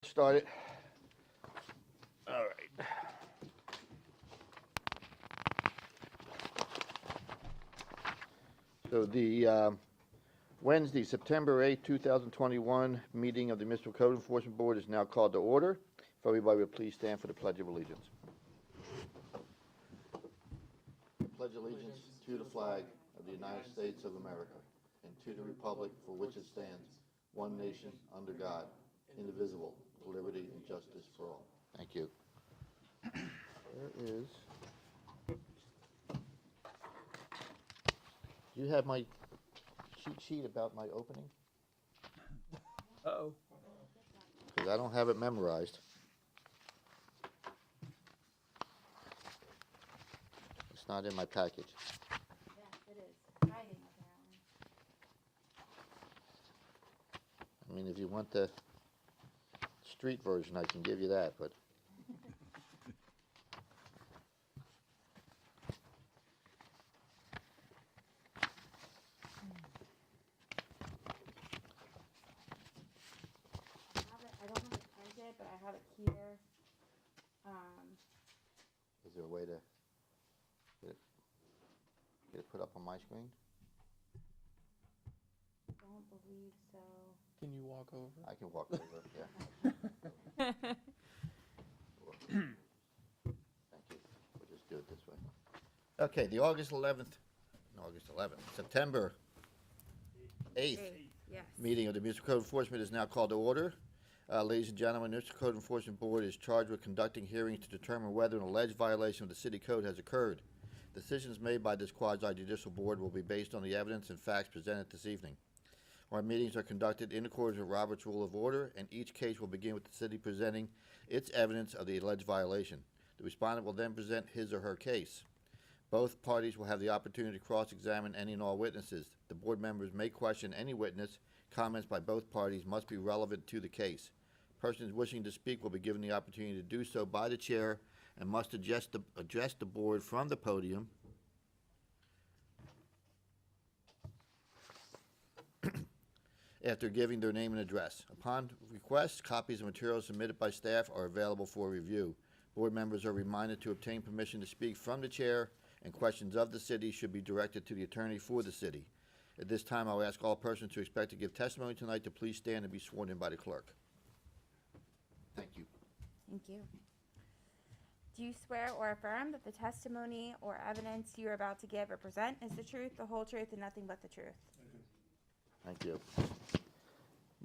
Started. All right. So the Wednesday, September 8th, 2021 meeting of the Municipal Code Enforcement Board is now called to order. If everybody would please stand for the Pledge of Allegiance. I pledge allegiance to the flag of the United States of America and to the republic for which it stands, one nation, under God, indivisible, with liberty and justice for all. Thank you. There is. Do you have my cheat sheet about my opening? Uh-oh. Because I don't have it memorized. It's not in my package. Yes, it is. Hiding, apparently. I mean, if you want the street version, I can give you that, but. I don't have it printed, but I have it here. Is there a way to get it put up on my screen? Don't believe so. Can you walk over? I can walk over, yeah. Thank you. We'll just do it this way. Okay, the September 8th Yes. meeting of the Municipal Code Enforcement is now called to order. Ladies and gentlemen, the Municipal Code Enforcement Board is charged with conducting hearings to determine whether an alleged violation of the city code has occurred. Decisions made by this quasi-judicial board will be based on the evidence and facts presented this evening. Our meetings are conducted in accordance with Robert's Rule of Order, and each case will begin with the city presenting its evidence of the alleged violation. The respondent will then present his or her case. Both parties will have the opportunity to cross-examine any and all witnesses. The board members may question any witness. Comments by both parties must be relevant to the case. Persons wishing to speak will be given the opportunity to do so by the chair and must address the board from the podium. After giving their name and address. Upon request, copies of materials submitted by staff are available for review. Board members are reminded to obtain permission to speak from the chair, and questions of the city should be directed to the attorney for the city. At this time, I'll ask all persons who expect to give testimony tonight to please stand and be sworn in by the clerk. Thank you. Thank you. Do you swear or affirm that the testimony or evidence you are about to give or present is the truth, the whole truth, and nothing but the truth? Thank you.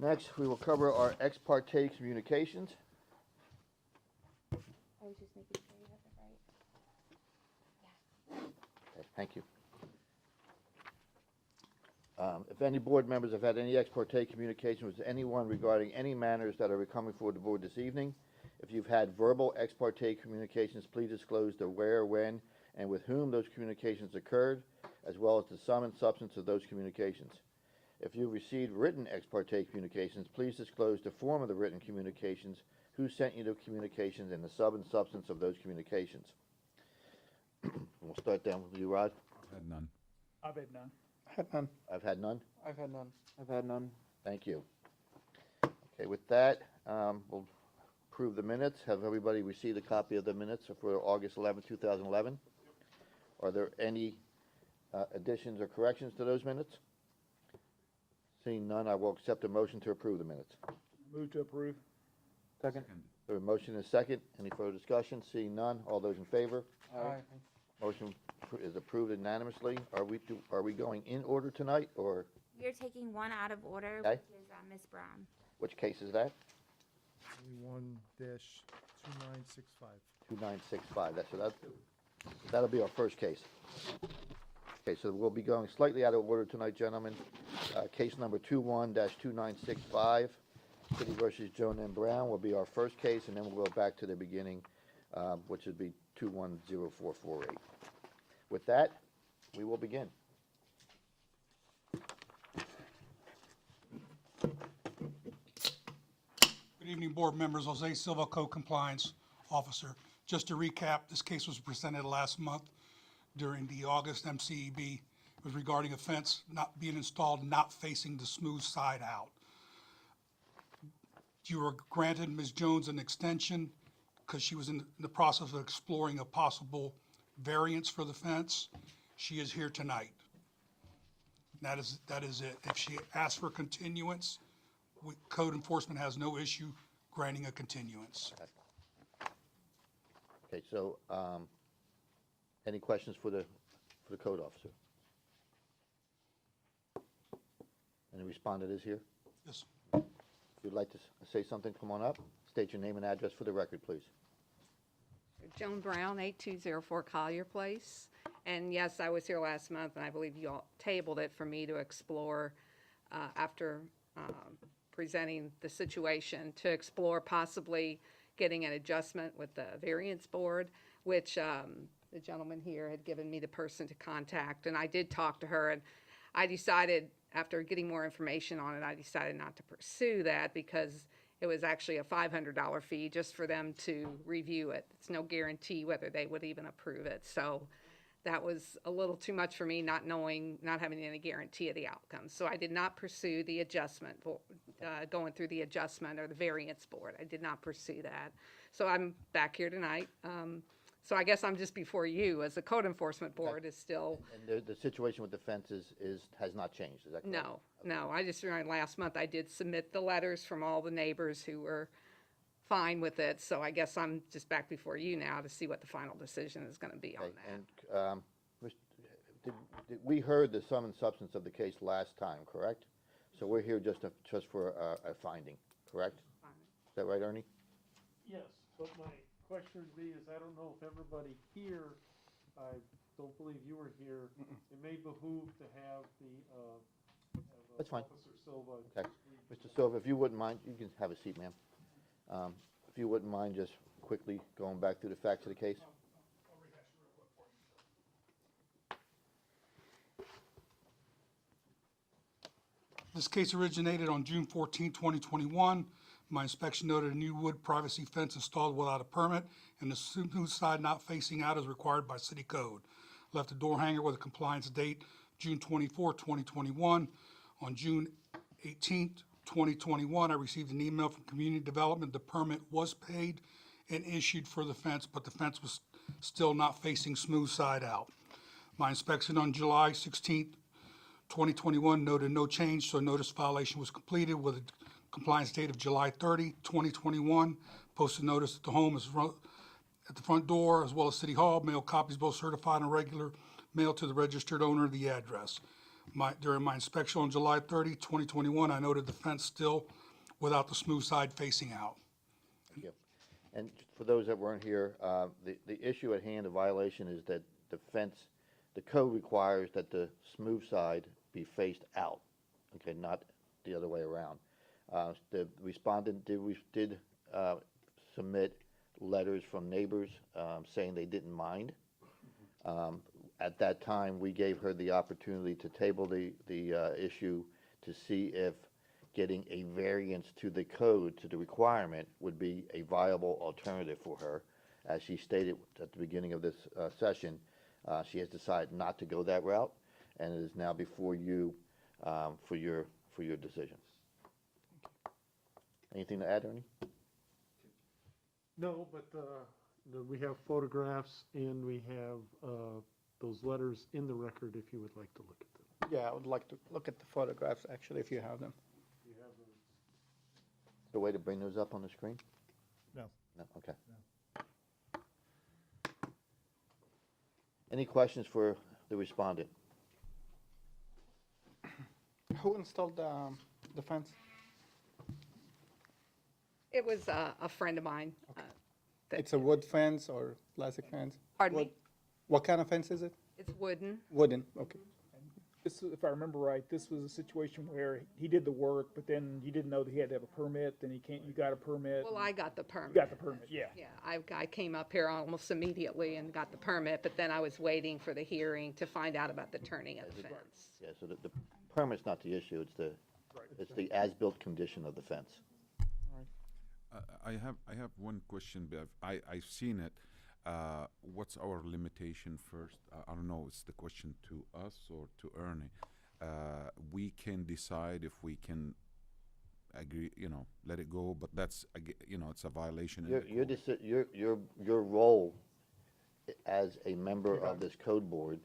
Next, we will cover our ex parte communications. I was just making sure you have it right. Okay, thank you. If any board members have had any ex parte communication with anyone regarding any matters that are coming forward the board this evening, if you've had verbal ex parte communications, please disclose the where, when, and with whom those communications occurred, as well as the sum and substance of those communications. If you received written ex parte communications, please disclose the form of the written communications, who sent you the communications, and the sum and substance of those communications. We'll start down with you, Rod. Had none. I've had none. I've had none. I've had none. I've had none. Thank you. Okay, with that, we'll approve the minutes. Have everybody received a copy of the minutes for August 11, 2011? Are there any additions or corrections to those minutes? Seeing none, I will accept a motion to approve the minutes. Move to approve. Second. There a motion and a second. Any further discussion? Seeing none, all those in favor? Aye. Motion is approved unanimously. Are we going in order tonight, or We are taking one out of order, Okay. which is Miss Brown. which case is that? 21-2965. 2965. That'll be our first case. Okay, so we'll be going slightly out of order tonight, gentlemen. Case number 21-2965, City versus Joan and Brown will be our first case, and then we'll go back to the beginning, which would be 210448. With that, we will begin. Good evening, board members. Jose Silva, Code Compliance Officer. Just to recap, this case was presented last month during the August MCEB. It was regarding a fence not being installed, not facing the smooth side out. You were granted Ms. Jones an extension because she was in the process of exploring a possible variance for the fence. She is here tonight. That is it. If she asks for continuance, code enforcement has no issue granting a continuance. Okay, so, any questions for the code officer? And the respondent is here? Yes. If you'd like to say something, come on up. State your name and address for the record, please. Joan Brown, 8204 Collier Place. And yes, I was here last month, and I believe you all tabled it for me to explore after presenting the situation, to explore possibly getting an adjustment with the variance board, which the gentleman here had given me the person to contact. And I did talk to her, and I decided, after getting more information on it, I decided not to pursue that because it was actually a $500 fee just for them to review it. It's no guarantee whether they would even approve it. So that was a little too much for me, not having any guarantee of the outcome. So I did not pursue the adjustment, going through the adjustment or the variance board. I did not pursue that. So I'm back here tonight. So I guess I'm just before you, as the code enforcement board is still. And the situation with the fence has not changed, is that correct? No, I just remember last month I did submit the letters from all the neighbors who were fine with it, so I guess I'm just back before you now to see what the final decision is gonna be on Okay, that. and, we heard the sum and substance of the case last time, correct? So we're here just for a finding, correct? Is that right, Ernie? Yes, but my question would be is I don't know if everybody here, I don't believe you were here. It may behoove to have That's fine. Officer Silva. Okay. Mr. Silva, if you wouldn't mind, you can have a seat, ma'am. If you wouldn't mind just quickly going back through the facts of the case. This case originated on June 14, 2021. My inspection noted a new wood privacy fence installed without a permit and the smooth side not facing out as required by city code. Left a door hanger with a compliance date, June 24, 2021. On June 18, 2021, I received an email from Community Development. The permit was paid and issued for the fence, but the fence was still not facing smooth side out. My inspection on July 16, 2021 noted no change, so notice violation was completed with a compliance date of July 30, 2021. Posted notice at the home is at the front door as well as City Hall. Mail copies both certified and regular mail to the registered owner of the address. During my inspection on July 30, 2021, I noted the fence still without the smooth side facing out. Thank you. And for those that weren't here, the issue at hand, the violation is that the fence, the code requires that the smooth side be faced out, okay, not the other way around. The respondent did submit letters from neighbors saying they didn't mind. At that time, we gave her the opportunity to table the issue to see if getting a variance to the code, to the requirement, would be a viable alternative for her. As she stated at the beginning of this session, she has decided not to go that route, and it is now before you for your decision. Anything to add, Ernie? No, but we have photographs and we have those letters in the record if you would like to look at them. Yeah, I would like to look at the photographs, actually, if you have them. You have them. Is there a way to bring those up on the screen? No. No, okay. Any questions for the respondent? Who installed the fence? It was a friend of mine. It's a wood fence or plastic fence? Pardon me? What kind of fence is it? It's wooden. Wooden, okay. This, if I remember right, this was a situation where he did the work, but then you didn't know that he had to have a permit, then you got a permit. Well, I got the permit. You got the permit, yeah. Yeah, I came up here almost immediately and got the permit, but then I was waiting for the hearing to find out about the turning of the fence. Yeah, so the permit's not the issue, it's the as-built condition of the fence. I have one question, Bev. I've seen it. What's our limitation first? I don't know, it's the question to us or to Ernie. We can decide if we can agree, let it go, but that's, it's a violation. in Your, the your, code. deci- your role as a member of this code board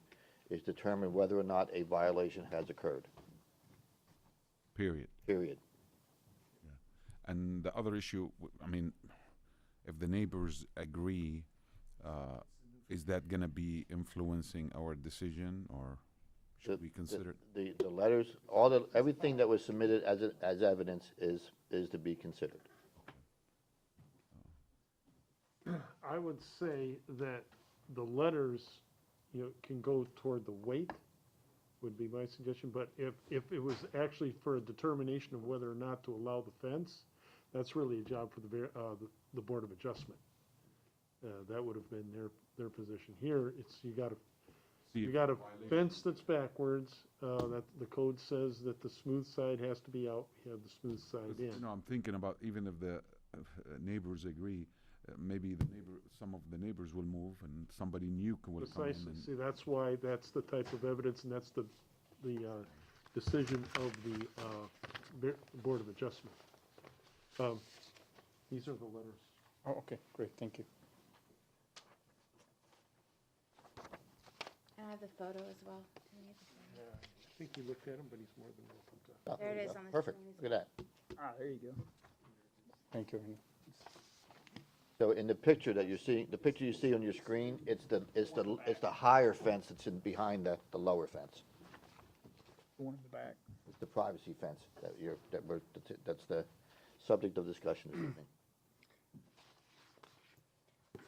is determine whether or not a violation has occurred, Period. period. And the other issue, if the neighbors agree, is that gonna be influencing our decision, or should we consider it? The letters, everything that was submitted as evidence is to be considered. I would say that the letters, can go toward the weight, would be my suggestion, but if it was actually for a determination of whether or not to allow the fence, that's really a job for the Board of Adjustment. That would have been their position. Here, you got a fence that's backwards, that the code says that the smooth side has to be out, we have the smooth side in. I'm thinking about even if the neighbors agree, maybe some of the neighbors will move and somebody new will come in. Precisely, see, that's why, that's the type of evidence, and that's the decision of the Board of Adjustment. These are the letters. Oh, okay, great, thank you. I have the photo as well. I think he looked at them, but he's more than welcome to. Oh, There it you is go. on the Perfect, screen. look at that. Ah, there you go. Thank you, Ernie. So in the picture that you're seeing, the picture you see on your screen, it's the higher fence that's in behind the lower fence. The one in the back. It's the privacy fence that's the subject of discussion this evening.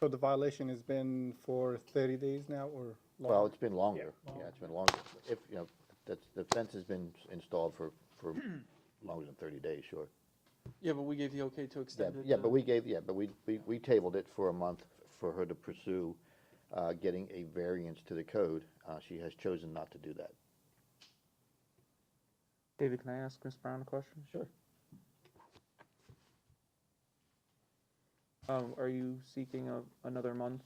So the violation has been for 30 days now, or longer? Well, it's been longer, Yeah. yeah, it's been longer. If, the fence has been installed for longer than 30 days, sure. Yeah, but we gave the okay to Yeah, extend it. yeah, but we tabled it for a month for her to pursue getting a variance to the code. She has chosen not to do that. David, can I ask Ms. Brown a question? Sure. Are you seeking another month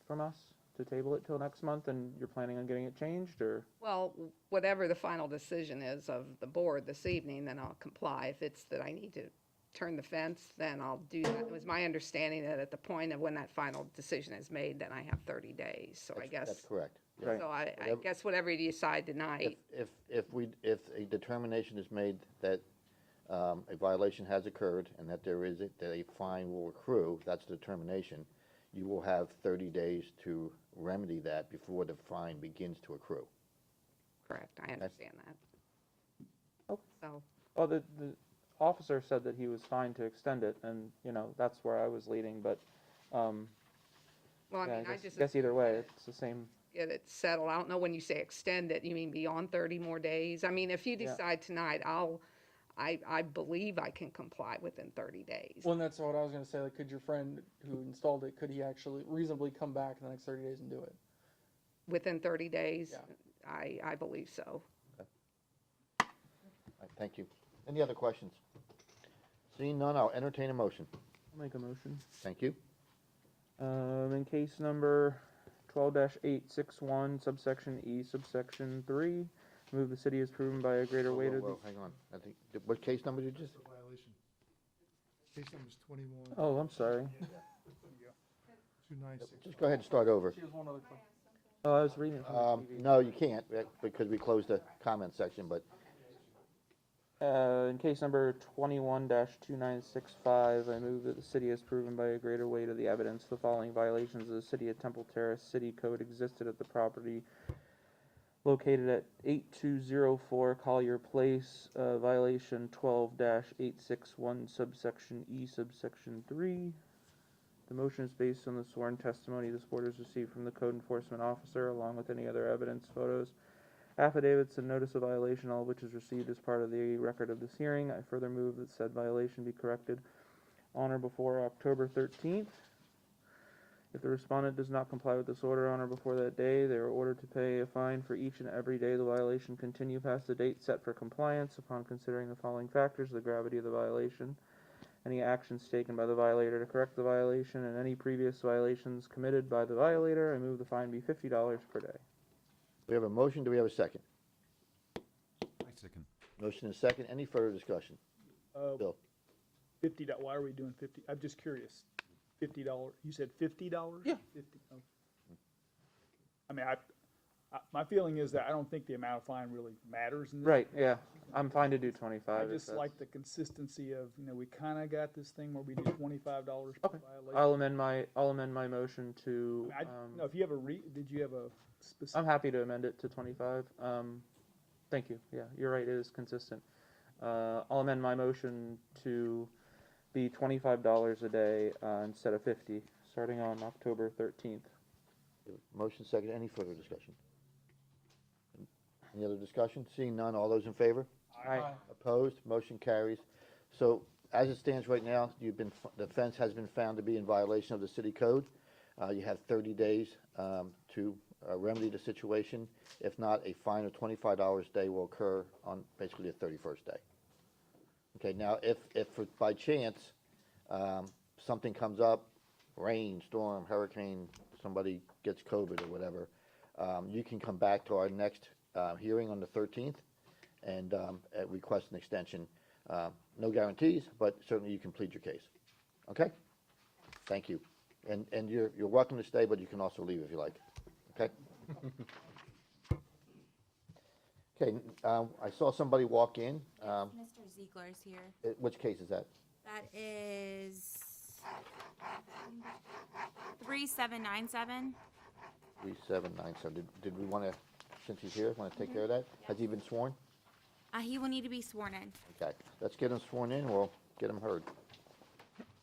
from us to table it till next month, and you're planning on getting it changed, or? Well, whatever the final decision is of the board this evening, then I'll comply. If it's that I need to turn the fence, then I'll do that. It was my understanding that at the point of when that final decision is made, then I have 30 days. So I guess. That's correct. Yeah. Right. So I Whatever- guess whatever you decide tonight, If a determination is made that a violation has occurred and that that a fine will accrue, that's the determination, you will have 30 days to remedy that before the fine begins to accrue. correct, I understand that. Okay. So, Oh, the officer said that he was fine to extend it, and, that's where I was leading, but, well, I yeah, mean, I just. guess either way, it's the same. Get it settled. I don't know when you say extend it, you mean beyond 30 more days? I mean, if you Yeah. decide tonight, I believe I can comply within 30 days. Well, and that's what I was gonna say, like, could your friend who installed it, could he actually reasonably come back in the next 30 days and do it? Within 30 days? Yeah. I believe so. All right, thank you. Any other questions? Seeing none, I'll entertain a motion. I'll make a motion. Thank you. In case number 12-861, subsection E, subsection 3, move the city as proven by a greater weight of the. Whoa, hang on. I think, what case number did you just? It's a violation. Case number's 21. Oh, I'm sorry. 2965. Just go ahead and start over. She has one other question. Oh, I was reading from the TV. No, you can't, because we closed the comment section, but In case number 21-2965, I move that the city has proven by a greater weight of the evidence the following violations of the City of Temple Terrace City Code existed at the property located at 8204 Collier Place, violation 12-861 subsection E subsection 3. The motion is based on the sworn testimony this board has received from the code enforcement officer, along with any other evidence, photos, affidavits, and notice of violation, all of which is received as part of the record of this hearing. I further move that said violation be corrected on or before October 13th. If the respondent does not comply with this order on or before that day, they are ordered to pay a fine for each and every day the violation continue past the date set for compliance. Upon considering the following factors: the gravity of the violation, any actions taken by the violator to correct the violation, and any previous violations committed by the violator, I move the fine be $50 per day. we have a motion. Do we have a second? I second. Motion is second. Any further discussion? Bill? Why are we doing 50? I'm just curious. $50, you said $50? Yeah. 50, okay. I mean, my feeling is that I don't think the amount of fine really matters in this. Right, yeah, I'm fine to do I 25. if just that's- like the consistency of, we kinda got this thing where we do $25 per Okay. violation. I'll amend my motion to, No, if you have did you have a specific? I'm happy to amend it to 25. Thank you, yeah, you're right, it is consistent. I'll amend my motion to be $25 a day, instead of 50, starting on October 13th. Motion second. Any further discussion? Any other discussion? Seeing none, all those in favor? Aye. Opposed? Motion carries. So as it stands right now, the fence has been found to be in violation of the city code. You have 30 days to remedy the situation. If not, a fine of $25 a day will occur on basically the 31st day. Okay, now if by chance something comes up, rain, storm, hurricane, somebody gets COVID or whatever, you can come back to our next hearing on the 13th and request an extension. No guarantees, but certainly you can plead your case. Okay? Thank you. And you're welcome to stay, but you can also leave if you like. Okay? Okay, I saw somebody walk in. Mr. Ziegler's here. Which case is that? That is 3797. 3797. Did we want to, since he's here, want to take care of that? Has he been sworn? He will need to be sworn in. Okay, let's get him sworn in. We'll get him heard.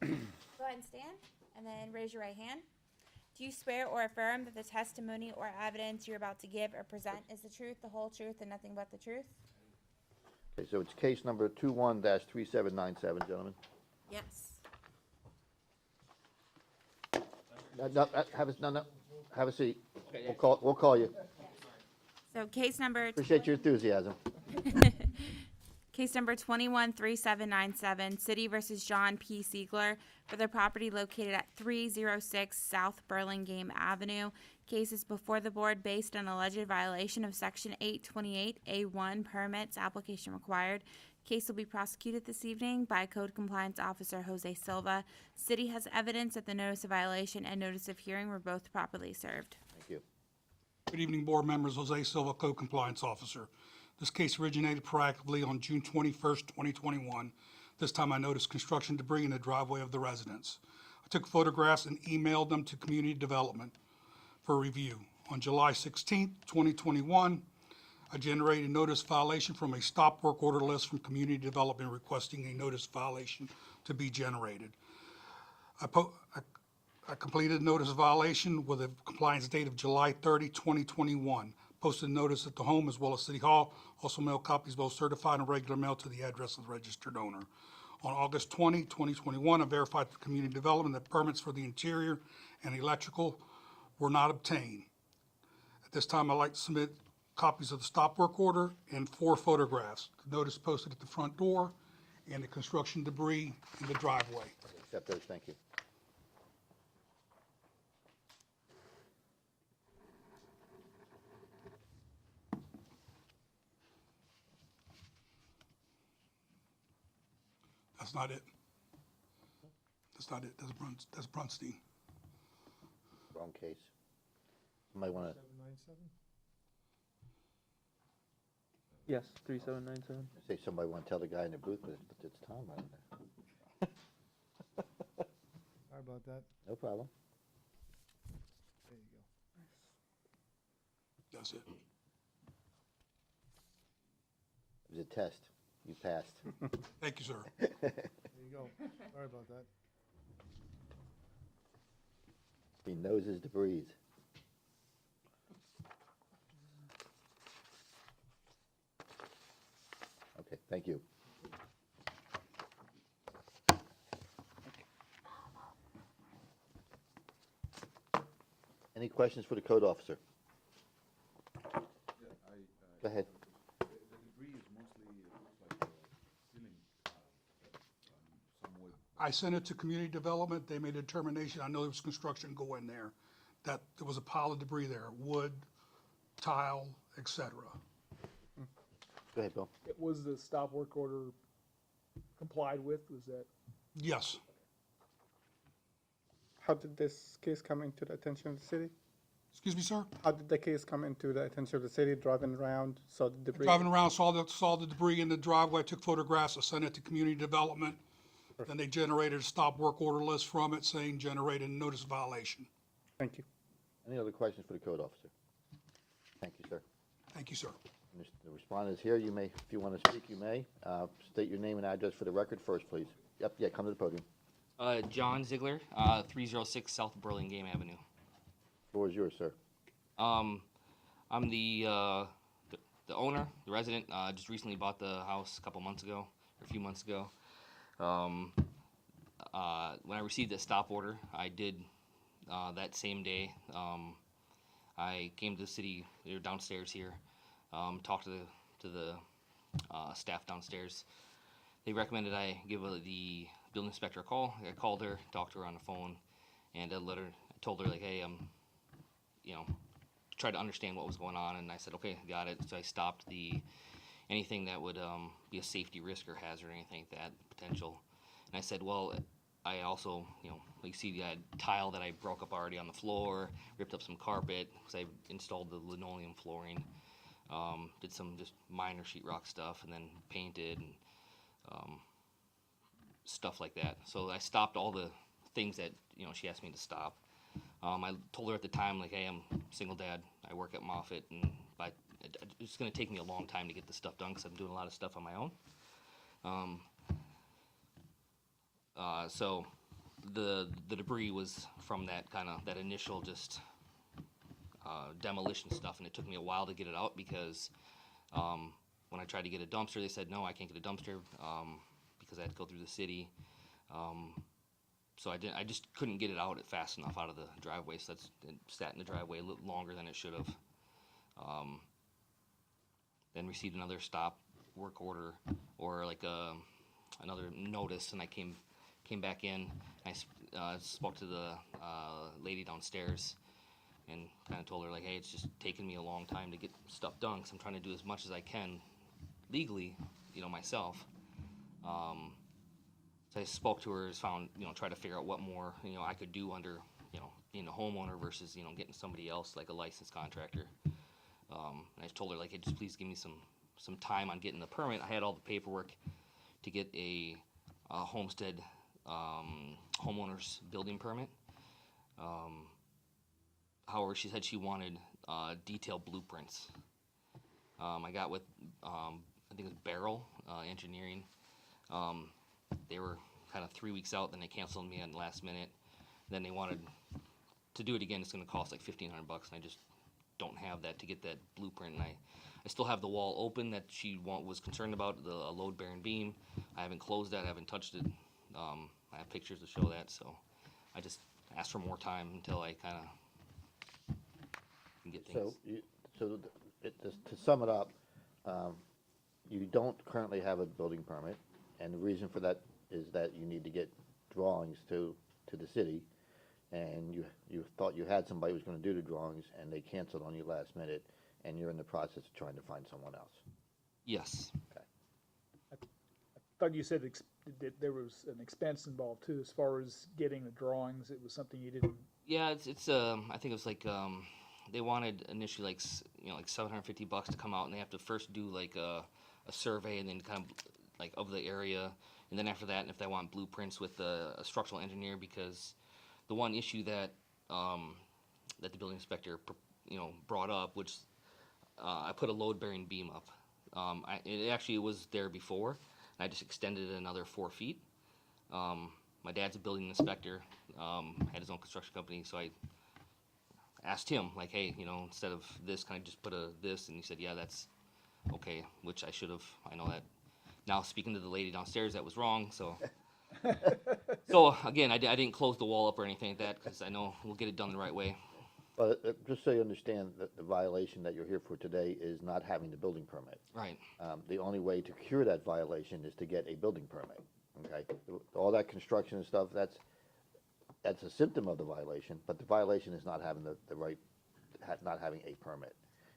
Go ahead and stand, and then raise your right hand. Do you swear or affirm that the testimony or evidence you're about to give or present is the truth, the whole truth, and nothing but the truth? Okay, so it's case number 21-3797, gentlemen. Yes. Have a seat. We'll call you. So case number. Appreciate your enthusiasm. Case number 213797, City versus John P. Siegler for the property located at 306 South Burlingame Avenue. Case is before the board based on alleged violation of Section 828A1 permits, application required. Case will be prosecuted this evening by Code Compliance Officer Jose Silva. City has evidence that the notice of violation and notice of hearing were both properly served. Thank you. Good evening, board members. Jose Silva, Code Compliance Officer. This case originated proactively on June 21st, 2021. This time I noticed construction debris in the driveway of the residence. I took photographs and emailed them to Community Development for review. On July 16th, 2021, I generated a notice violation from a stop work order list from Community Development requesting a notice violation to be generated. I completed notice violation with a compliance date of July 30, 2021. Posted notice at the home as well as City Hall. Also mailed copies both certified and regular mail to the address of the registered owner. On August 20, 2021, I verified through Community Development that permits for the interior and electrical were not obtained. At this time, I'd like to submit copies of the stop work order and 4 photographs. The notice posted at the front door and the construction debris in the driveway. Accept those. Thank you. That's not it. That's not it. That's Brunstein. Wrong case. Somebody want to? 797? Yes, 3797. Say somebody want to tell the guy in the booth, but it's Tom right there. Sorry about that. No problem. There you go. That's it. It was a test. You passed. Thank you, sir. There you go. Sorry about that. He knows his debris. Okay, thank you. Any questions for the code officer? Go ahead. The debris is mostly, it looks like ceiling some wood. I sent it to Community Development. They made a determination. I know there was construction going there, that there was a pile of debris there, wood, tile, etc. Go ahead, Bill. Was the stop work order complied with, was that? Yes. How did this case come into the attention of the city? Excuse me, sir? How did the case come into the attention of the city, driving around, saw the debris? Driving around, saw the debris in the driveway, took photographs, I sent it to community development. Then they generated a stop work order list from it saying generated notice of violation. Thank you. Any other questions for the code officer? Thank you, sir. Thank you, sir. The respondent is here. You may, if you want to speak, you may. State your name and address for the record first, please. Yep, yeah, come to the podium. John Ziegler, 306 South Burlingame Avenue. Floor is yours, sir. I'm the owner, the resident. Just recently bought the house a few months ago. When I received the stop order, I did that same day. I came to the city. They were downstairs here. Talked to the staff downstairs. They recommended I give the building inspector a call. I called her, talked to her on the phone, and I told her like, hey, tried to understand what was going on, and I said, okay, got it. So I stopped anything that would be a safety risk or hazard or anything like that potential. And I said, well, I also, like you see, I had tile that I broke up already on the floor, ripped up some carpet because I installed the linoleum flooring, did some just minor sheetrock stuff, and then painted and stuff like that. So I stopped all the things that she asked me to stop. I told her at the time, like, hey, I'm a single dad. I work at Moffett, and it's going to take me a long time to get this stuff done because I'm doing a lot of stuff on my own. So the debris was from that initial just demolition stuff, and it took me a while to get it out because when I tried to get a dumpster, they said, no, I can't get a dumpster because I had to go through the city. So I just couldn't get it out fast enough out of the driveway, so it sat in the driveway a little longer than it should have. Then received another stop work order or like another notice, and I came back in. I spoke to the lady downstairs and kind of told her like, hey, it's just taking me a long time to get stuff done because I'm trying to do as much as I can legally, myself. So I spoke to her, tried to figure out what more, I could do under, being a homeowner versus, getting somebody else like a licensed contractor. And I told her like, hey, just please give me some time on getting the permit. I had all the paperwork to get a homestead homeowner's building permit. However, she said she wanted detailed blueprints. I got with, I think it was Barrel Engineering. They were kind of 3 weeks out, then they canceled me on the last minute. Then they wanted to do it again. It's going to cost like $1,500, and I just don't have that to get that blueprint. And I still have the wall open that she was concerned about, a load-bearing beam. I haven't closed that. I haven't touched it. I have pictures to show that, so I just asked for more time until I kind of can get things. To sum it up, you don't currently have a building permit, and the reason for that is that you need to get drawings to the city, and you thought you had somebody who was going to do the drawings, and they canceled on you last minute, and you're in the process of trying to find someone else. Yes. Okay. I thought you said that there was an expense involved too, as far as getting the drawings. It was something you didn't. Yeah, it's I think it was like they wanted initially like like $750 to come out, and they have to first do like a survey and then kind of like of the area, and then after that, if they want blueprints with a structural engineer, because the one issue that that the building inspector brought up, which I put a load-bearing beam up. It actually was there before, and I just extended it another 4 feet. My dad's a building inspector, had his own construction company, so I asked him, like, hey, instead of this, can I just put this? And he said, yeah, that's okay, which I should have. I know that. Now, speaking to the lady downstairs, that was wrong, so. So, again, I didn't close the wall up or anything like that, because I know we'll get it done the right way. But just so you understand, that the violation that you're here for today is not having the building permit. Right. The only way to cure that violation is to get a building permit, okay? All that construction and stuff, that's a symptom of the violation, but the violation is not having not having a permit.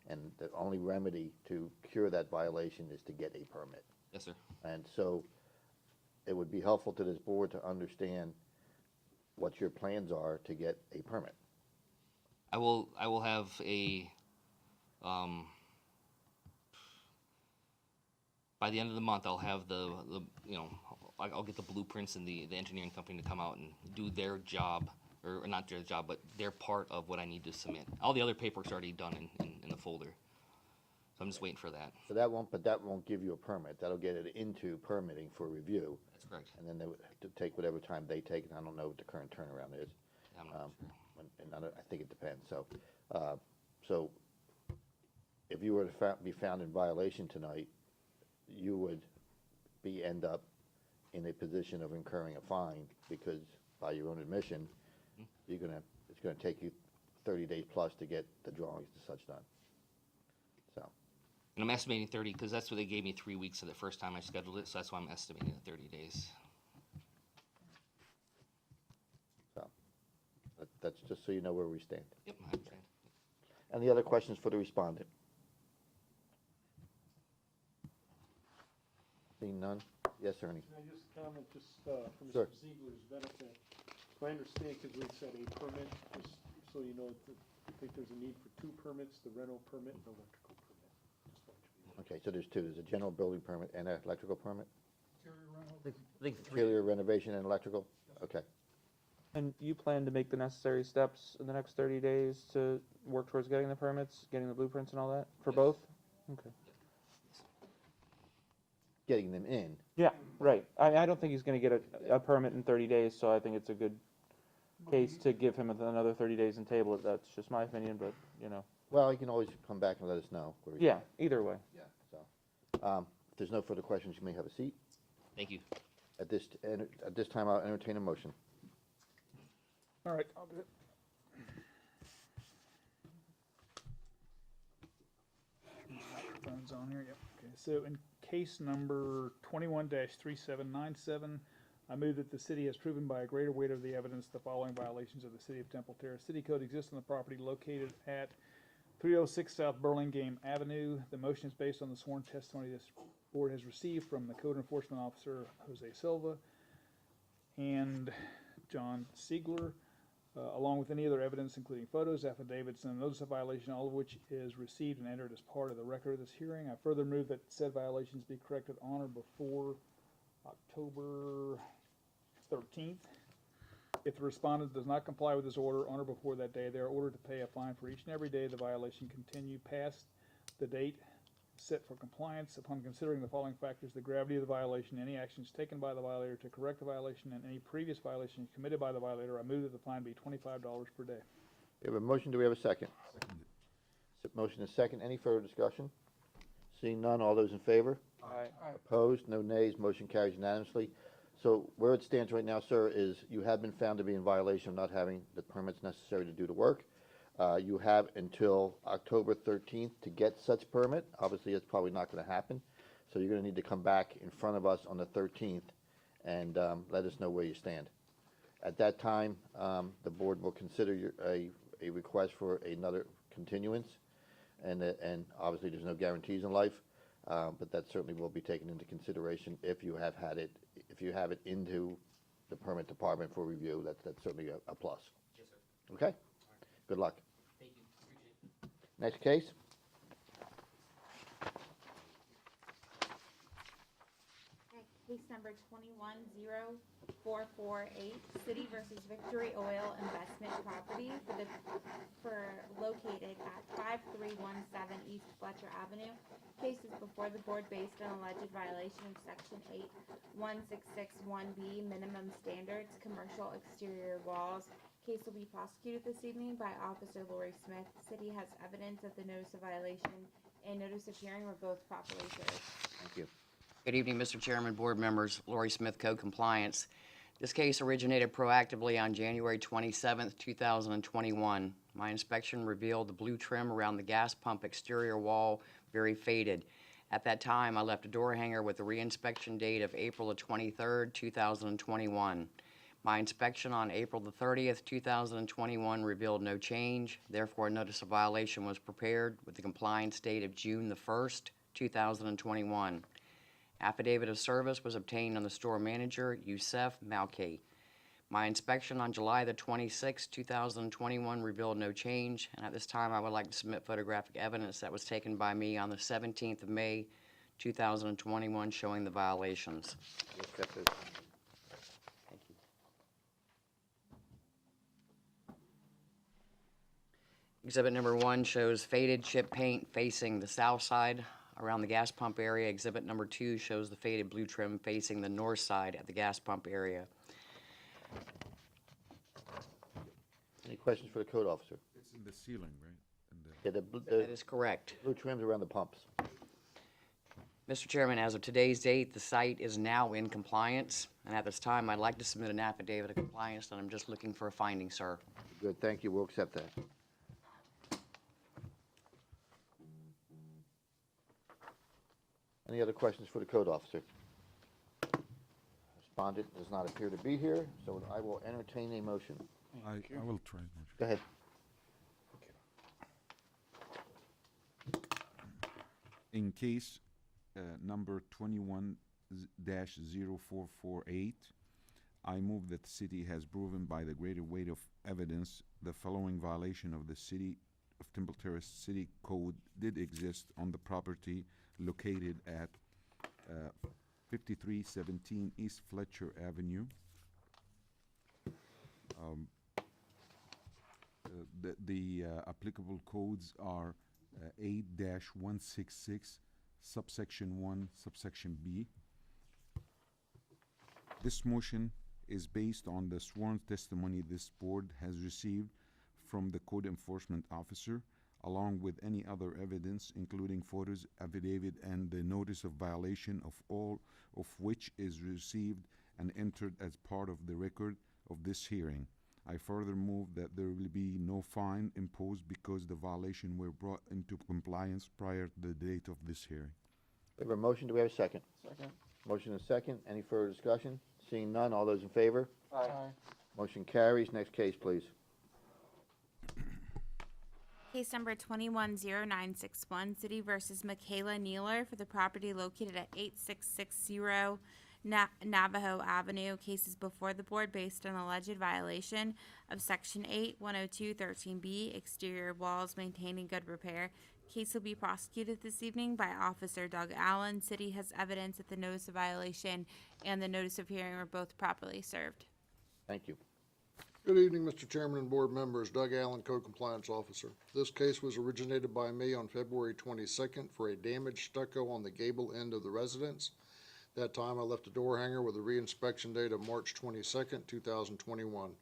And the only remedy to cure that violation is to get a permit. Yes, sir. And so it would be helpful to this board to understand what your plans are to get a permit. I will have a, by the end of the month, I'll have I'll get the blueprints and the engineering company to come out and do their job, or not their job, but their part of what I need to submit. All the other paperwork's already done in the folder. So I'm just waiting for that. So that won't give you a permit. That'll get it into permitting for review. That's correct. And then they would have to take whatever time they take, and I don't know what the current turnaround is. I'm not sure. I think it depends. So if you were to be found in violation tonight, you would end up in a position of incurring a fine, because by your own admission, it's gonna take you 30 days plus to get the drawings and such done. So, And I'm estimating 30, because that's what they gave me 3 weeks the first time I scheduled it, so that's why I'm estimating at 30 days. that's just so you know where we stand. Yep, I understand. Any other questions for the respondent? Seeing none? Yes, Ernie? Can I just comment, for Sure. Mr. Ziegler's benefit? If I understand, because we said a permit, just so you know, I think there's a need for 2 permits, the rental permit and electrical permit. Just want you to be Okay, so there's 2. There's a general building permit and an electrical permit? I think 3. Interior renovation and electrical? Okay. And you plan to make the necessary steps in the next 30 days to work towards getting the permits, getting the blueprints and all that, for both? Okay. Getting them in. Yeah, right. I don't think he's gonna get a permit in 30 days, so I think it's a good case to give him another 30 days and table it. That's just my opinion, but, you know. Well, you can always come back and let us know. Where we Yeah, either way. Yeah, so, if there's no further questions, you may have a seat. Thank you. At this time, I'll entertain a motion. All right, I'll do it. Microphone's on here, yep. Okay, so in case number 21-3797, I move that the city has proven by a greater weight of the evidence the following violations of the City of Temple Terrace City Code exist on the property located at 306 South Burlingame Avenue. The motion is based on the sworn testimony this board has received from the Code Enforcement Officer Jose Silva and John Siegler, along with any other evidence, including photos, affidavits, and a notice of violation, all of which is received and entered as part of the record of this hearing. I further move that said violations be corrected on or before October 13th. If the respondent does not comply with this order on or before that day, they are ordered to pay a fine for each and every day the violation continue past the date set for compliance. Upon considering the following factors: the gravity of the violation, any actions taken by the violator to correct the violation, and any previous violations committed by the violator, I move that the fine be $25 per day. We have a motion. Do we have a second? Motion is second. Any further discussion? Seeing none, all those in favor? Aye. Opposed? No nays. Motion carries unanimously. So where it stands right now, sir, is you have been found to be in violation of not having the permits necessary to do the work. You have until October 13th to get such permit. Obviously, it's probably not going to happen. So you're going to need to come back in front of us on the 13th and let us know where you stand. At that time, the board will consider a request for another continuance. And obviously, there's no guarantees in life, but that certainly will be taken into consideration if you have had it, if you have it into the permit department for review. That's certainly a plus. Yes, sir. Okay? Good luck. Thank you. Appreciate it. Next case? Case number 210448, City versus Victory Oil Investment Property located at 5317 East Fletcher Avenue. Case is before the board based on alleged violation of Section 81661B minimum standards, commercial exterior walls. Case will be prosecuted this evening by Officer Lori Smith. City has evidence of the notice of violation and notice of hearing were both properly served. Thank you. Good evening, Mr. Chairman, board members. Lori Smith, Code Compliance. This case originated proactively on January 27th, 2021. My inspection revealed the blue trim around the gas pump exterior wall very faded. At that time, I left a door hanger with a reinspection date of April the 23rd, 2021. My inspection on April the 30th, 2021 revealed no change. Therefore, a notice of violation was prepared with the compliance date of June the 1st, 2021. Affidavit of service was obtained on the store manager, Youssef Malki. My inspection on July the 26th, 2021 revealed no change, and at this time I would like to submit photographic evidence that was taken by me on the 17th of May, 2021 showing the violations. We'll accept those. Thank you. Exhibit number 1 shows faded chip paint facing the south side around the gas pump area. Exhibit number 2 shows the faded blue trim facing the north side at the gas pump area. Any questions for the code officer? It's in the ceiling, right? In the, Yeah, That is correct. blue trims around the pumps. Mr. Chairman, as of today's date, the site is now in compliance, and at this time, I'd like to submit an affidavit of compliance, and I'm just looking for a finding, sir. Good, thank you, we'll accept that. Any other questions for the code officer? Respondent does not appear to be here, so I will entertain a motion. I will try. Go ahead. In case number 21-0448, I move that the city has proven by the greater weight of evidence the following violation of the City of Temple Terrace City Code did exist on the property located at 5317 East Fletcher Avenue. The applicable codes are 8-166, subsection 1, subsection B. This motion is based on the sworn testimony this board has received from the code enforcement officer, along with any other evidence, including photos, affidavit, and the notice of violation of all of which is received and entered as part of the record of this hearing. I further move that there will be no fine imposed because the violation were brought into compliance prior to the date of this hearing. We have a motion, do we have a second? Second. Motion and second, any further discussion? Seeing none, all those in favor? Aye. Motion carries. Next case, please. Case number 210961, City versus Makayla Nealer for the property located at 8660 Navajo Avenue. Cases before the board based on alleged violation of Section 8, 102.13b, exterior walls maintained in good repair. Case will be prosecuted this evening by Officer Doug Allen. City has evidence that the notice of violation and the notice of hearing were both properly served. Thank you. Good evening, Mr. Chairman and board members. Doug Allen, Code Compliance Officer. This case was originated by me on February 22nd for a damaged stucco on the gable end of the residence. That time, I left a door hanger with a reinspection date of March 22nd, 2021.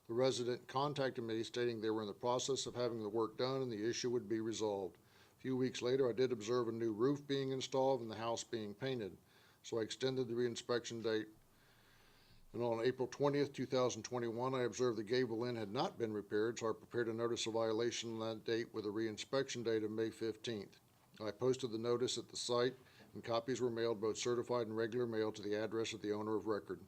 The resident contacted me stating they were in the process of having the work done and the issue would be resolved. A few weeks later, I did observe a new roof being installed and the house being painted, so I extended the reinspection date. And on April 20th, 2021, I observed the gable end had not been repaired, so I prepared a notice of violation on that date with a reinspection date of May 15th. I posted the notice at the site, and copies were mailed, both certified and regular mail, to the address of the owner of record.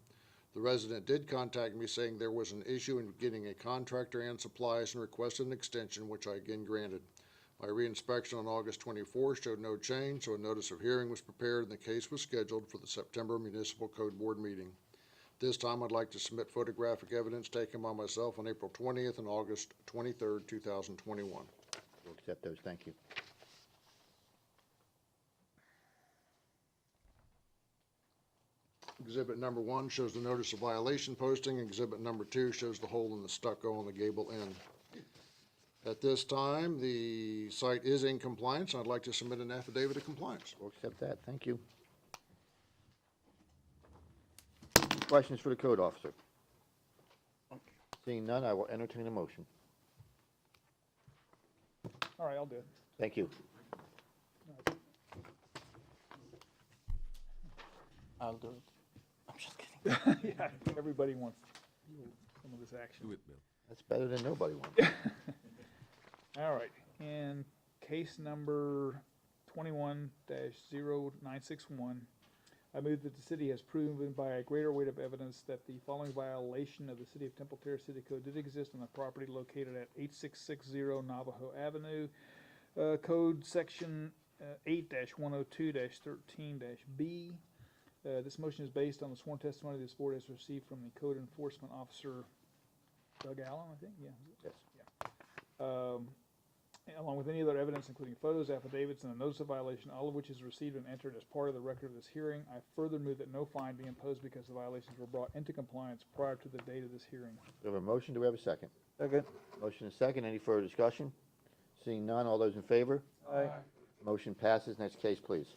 The resident did contact me saying there was an issue in getting a contractor and supplies and requested an extension, which I again granted. My reinspection on August 24th showed no change, so a notice of hearing was prepared and the case was scheduled for the September Municipal Code Board meeting. This time, I'd like to submit photographic evidence taken by myself on April 20th and August 23rd, 2021. We'll accept those. Thank you. Exhibit number 1 shows the notice of violation posting. Exhibit number 2 shows the hole in the stucco on the gable end. At this time, the site is in compliance. I'd like to submit an affidavit of compliance. We'll accept that. Thank you. Questions for the code officer? Seeing none, I will entertain a motion. All right, I'll do it. Thank you. I'll do it. I'm just kidding. Yeah, everybody wants some of this action. Do it, Bill. That's better than nobody wants. All right, and case number 21-0961, I move that the city has proven by a greater weight of evidence that the following violation of the City of Temple Terrace City Code did exist on the property located at 8660 Navajo Avenue. Code section 8-102-13-B. This motion is based on the sworn testimony this board has received from the code enforcement officer, Doug Allen, I think, yeah. Yes. Yeah. Along with any other evidence, including photos, affidavits, and a notice of violation, all of which is received and entered as part of the record of this hearing. I further move that no fine be imposed because the violations were brought into compliance prior to the date of this hearing. We have a motion, do we have a second? Second. Motion is second, any further discussion? Seeing none, all those in favor? Aye. Motion passes. Next case, please.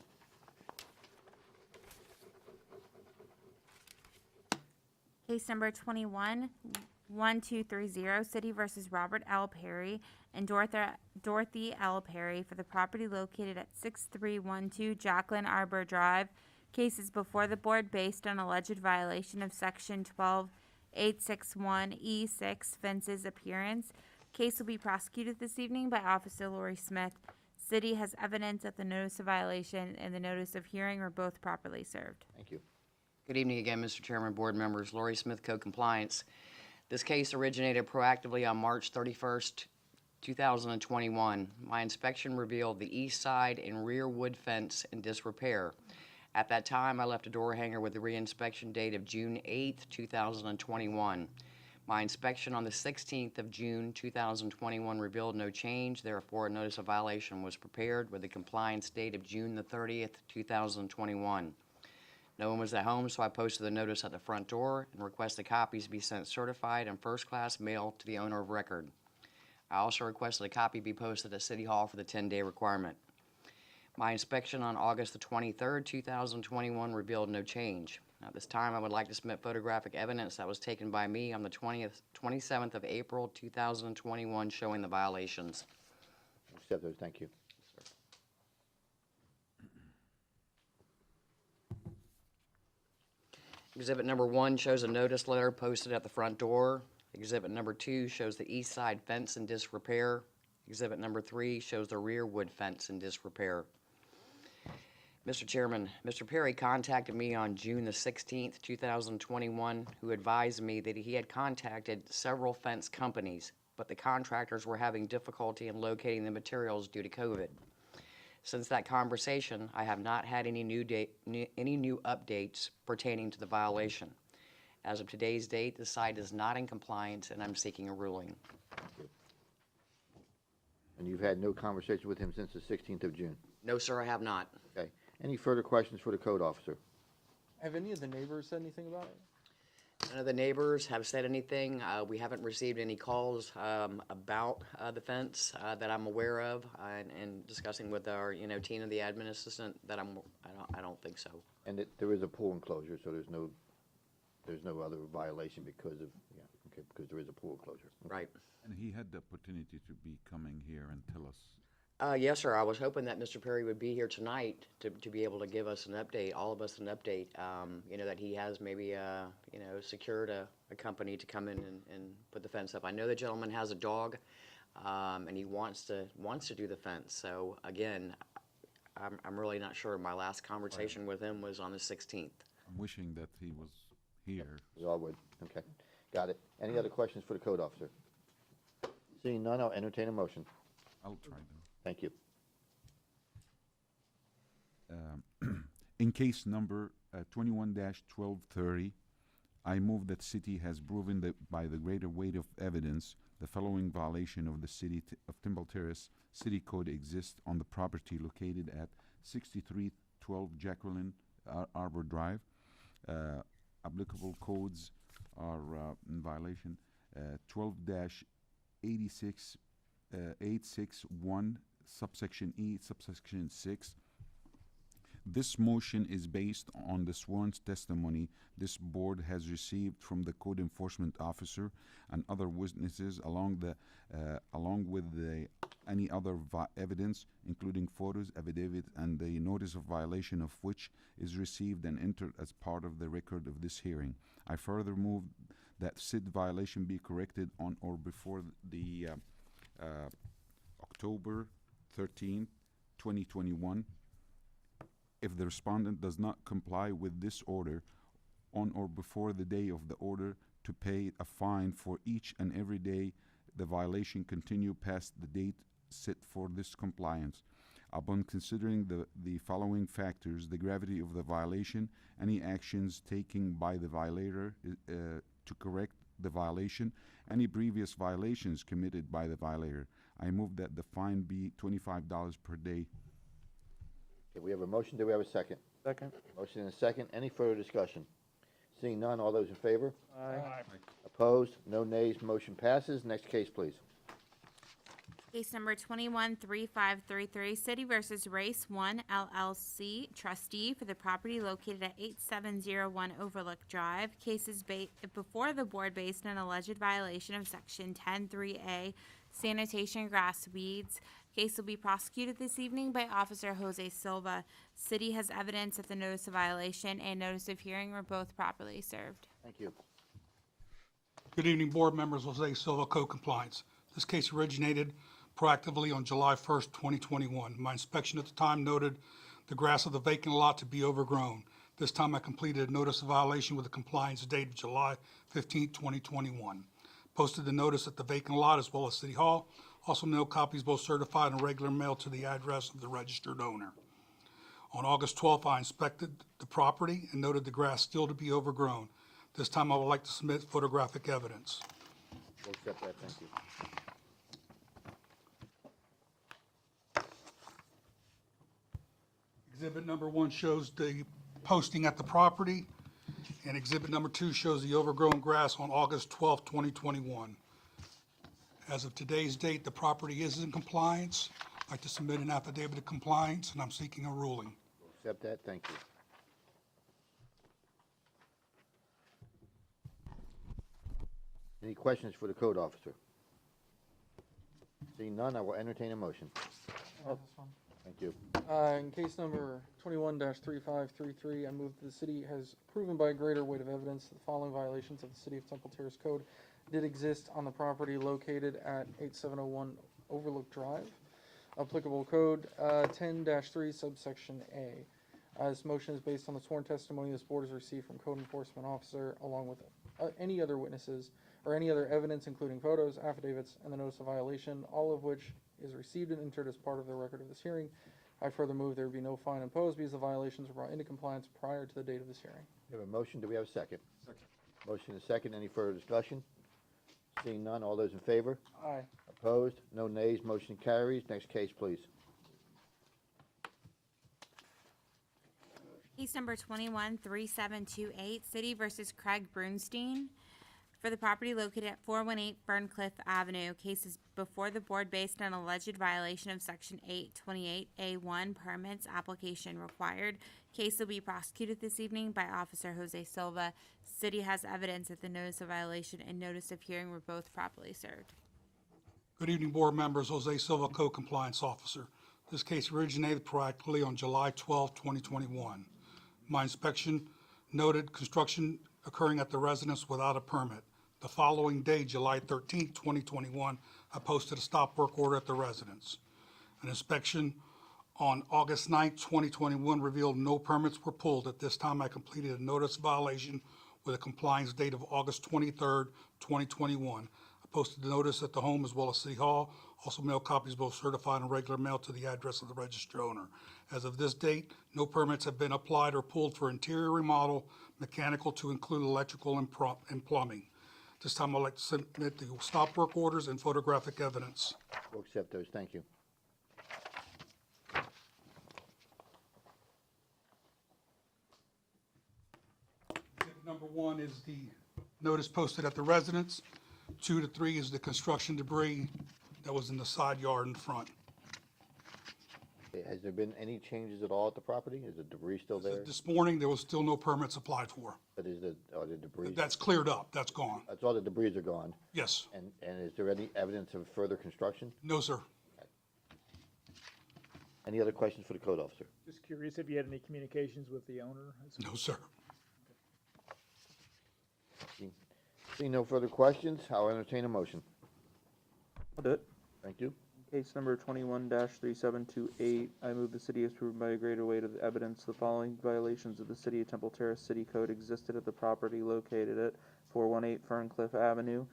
Case number 21-1230, City versus Robert L. Perry and Dorothy L. Perry for the property located at 6312 Jacqueline Arbor Drive. Case is before the board based on alleged violation of Section 12861E6 fences appearance. Case will be prosecuted this evening by Officer Lori Smith. City has evidence that the notice of violation and the notice of hearing were both properly served. Thank you. Good evening again, Mr. Chairman, board members. Lori Smith, Code Compliance. This case originated proactively on March 31st, 2021. My inspection revealed the east side and rear wood fence in disrepair. At that time, I left a door hanger with the reinspection date of June 8th, 2021. My inspection on the 16th of June 2021 revealed no change, therefore a notice of violation was prepared with the compliance date of June the 30th, 2021. No one was at home, so I posted the notice at the front door and requested copies be sent certified and first-class mail to the owner of record. I also requested a copy be posted at City Hall for the 10-day requirement. My inspection on August the 23rd, 2021 revealed no change. At this time, I would like to submit photographic evidence that was taken by me on the 27th of April, 2021 showing the violations. Accept those, thank you. Exhibit number 1 shows a notice letter posted at the front door. Exhibit number 2 shows the east side fence in disrepair. Exhibit number 3 shows the rear wood fence in disrepair. Mr. Chairman, Mr. Perry contacted me on June the 16th, 2021, who advised me that he had contacted several fence companies, but the contractors were having difficulty in locating the materials due to COVID. Since that conversation, I have not had any new updates pertaining to the violation. As of today's date, the site is not in compliance, and I'm seeking a ruling. Thank you. And you've had no conversation with him since the 16th of June? No, sir, I have not. Okay. Any further questions for the code officer? Have any of the neighbors said anything about it? None of the neighbors have said anything. We haven't received any calls about the fence that I'm aware of, and discussing with our, Tina, the admin assistant, that I don't think so. And there is a pool enclosure, so there's no other violation because because there is a pool enclosure. Okay. Right. And he had the opportunity to be coming here and tell us. Yes, sir. I was hoping that Mr. Perry would be here tonight to be able to give us an update, all of us an update. That he has maybe, secured a company to come in and put the fence up. I know the gentleman has a dog, and he wants to do the fence. So again, I'm really not sure. My last conversation with him was on the 16th. I'm wishing that he was here. We all would. Okay. Got it. Any other questions for the code officer? Seeing none, I'll entertain a motion. I'll try them. Thank you. In case number 21-1230, I move that city has proven that by the greater weight of evidence, the following violation of the city of Temple Terrace City Code exists on the property located at 6312 Jacqueline Arbor Drive. Applicable codes are in violation 12-861 subsection E, subsection 6. This motion is based on the sworn testimony this board has received from the code enforcement officer and other witnesses, along with any other evidence, including photos, affidavit, and the notice of violation of which is received and entered as part of the record of this hearing. I further move that said violation be corrected on or before the October 13, 2021. If the respondent does not comply with this order, on or before the day of the order, to pay a fine for each and every day the violation continue past the date set for this compliance. Upon considering the following factors, the gravity of the violation, any actions taken by the violator to correct the violation, any previous violations committed by the violator, I move that the fine be $25 per day. Okay, we have a motion. Do we have a second? Second. Motion and a second. Any further discussion? Seeing none, all those in favor? Aye. Opposed? No nays. Motion passes. Next case, please. Case number 213533, City versus Race 1 LLC, trustee for the property located at 8701 Overlook Drive. Case is before the board based on alleged violation of Section 103A, sanitation, grass, weeds. Case will be prosecuted this evening by Officer Jose Silva. City has evidence that the notice of violation and notice of hearing were both properly served. Thank you. Good evening, board members. Jose Silva, Code Compliance. This case originated proactively on July 1st, 2021. My inspection at the time noted the grass of the vacant lot to be overgrown. This time I completed a notice of violation with a compliance date of July 15th, 2021. Posted the notice at the vacant lot as well as City Hall. Also mailed copies both certified and regular mail to the address of the registered owner. On August 12th, I inspected the property and noted the grass still to be overgrown. This time I would like to submit photographic evidence. We'll accept that. Thank you. Exhibit number 1 shows the posting at the property, and exhibit number 2 shows the overgrown grass on August 12th, 2021. As of today's date, the property is in compliance. I'd like to submit an affidavit of compliance, and I'm seeking a ruling. We'll accept that. Thank you. Any questions for the code officer? Seeing none, I will entertain a motion. Thank you. In case number 21-3533, I move that the city has proven by a greater weight of evidence that the following violations of the City of Temple Terrace Code did exist on the property located at 8701 Overlook Drive. Applicable code 10-3 subsection A. This motion is based on the sworn testimony this board has received from code enforcement officer along with any other witnesses or any other evidence including photos, affidavits, and the notice of violation, all of which is received and entered as part of the record of this hearing. I further move there be no fine imposed because the violations were brought into compliance prior to the date of this hearing. We have a motion. Do we have a second? Second. Motion and a second. Any further discussion? Seeing none, all those in favor? Aye. Opposed? No nays. Motion carries. Next case, please. Case number 213728, City versus Craig Brunstein for the property located at 418 Ferncliff Avenue. Case is before the board based on alleged violation of Section 828A1, permits application required. Case will be prosecuted this evening by Officer Jose Silva. City has evidence that the notice of violation and notice of hearing were both properly served. Good evening, board members. Jose Silva, Code Compliance Officer. This case originated proactively on July 12, 2021. My inspection noted construction occurring at the residence without a permit. The following day, July 13, 2021, I posted a stop work order at the residence. An inspection on August 9, 2021 revealed no permits were pulled. At this time, I completed a notice of violation with a compliance date of August 23, 2021. I posted the notice at the home as well as City Hall. Also mailed copies both certified and regular mail to the address of the registered owner. As of this date, no permits have been applied or pulled for interior remodel, mechanical to include electrical and plumbing. This time I'd like to submit the stop work orders and photographic evidence. We'll accept those. Thank you. Exhibit number 1 is the notice posted at the residence. 2 to 3 is the construction debris that was in the side yard in front. Has there been any changes at all at the property? Is the debris still there? This morning, there was still no permits applied for. But are the debris? That's cleared up, that's gone. That's all the debris are gone. Yes, And is there any evidence of further construction? no, sir. Any other questions for the code officer? Just curious if you had any communications with the owner? No, sir. Seeing no further questions, I'll entertain a motion. I'll do it. Thank you. Case number 21-3728, I move the city has proven by a greater weight of evidence the following violations of the City of Temple Terrace City Code existed at the property located at 418 Ferncliff Avenue.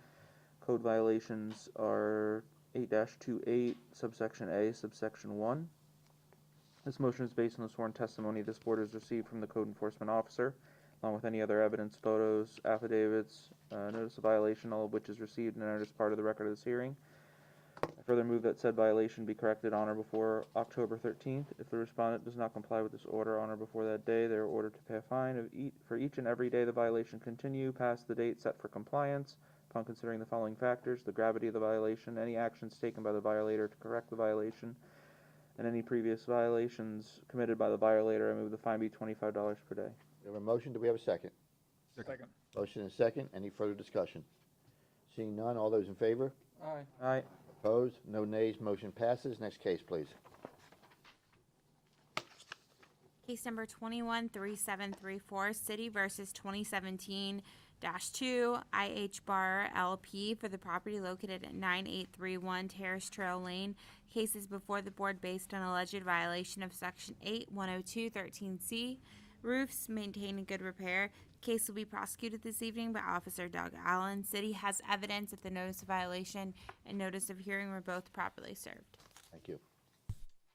Code violations are 8-28, subsection A, subsection 1. This motion is based on the sworn testimony this board has received from the code enforcement officer, along with any other evidence, photos, affidavits, notice of violation, all of which is received and entered as part of the record of this hearing. I further move that said violation be corrected on or before October 13th. If the respondent does not comply with this order on or before that day, they are ordered to pay a fine for each and every day the violation continue past the date set for compliance. Upon considering the following factors: the gravity of the violation, any actions taken by the violator to correct the violation, and any previous violations committed by the violator, I move the fine be $25 per day. We have a motion, do we have a second? Second. Motion and second, any further discussion? Seeing none, all those in favor? Aye. Opposed? No nays, motion passes. Next case, please. Case number 213734, City versus 2017-2 IH Bar LP for the property located at 9831 Terrace Trail Lane. Case is before the board based on alleged violation of Section 8102-13C. Roofs maintained in good repair. Case will be prosecuted this evening by Officer Doug Allen. City has evidence that the notice of violation and notice of hearing were both properly served. Thank you.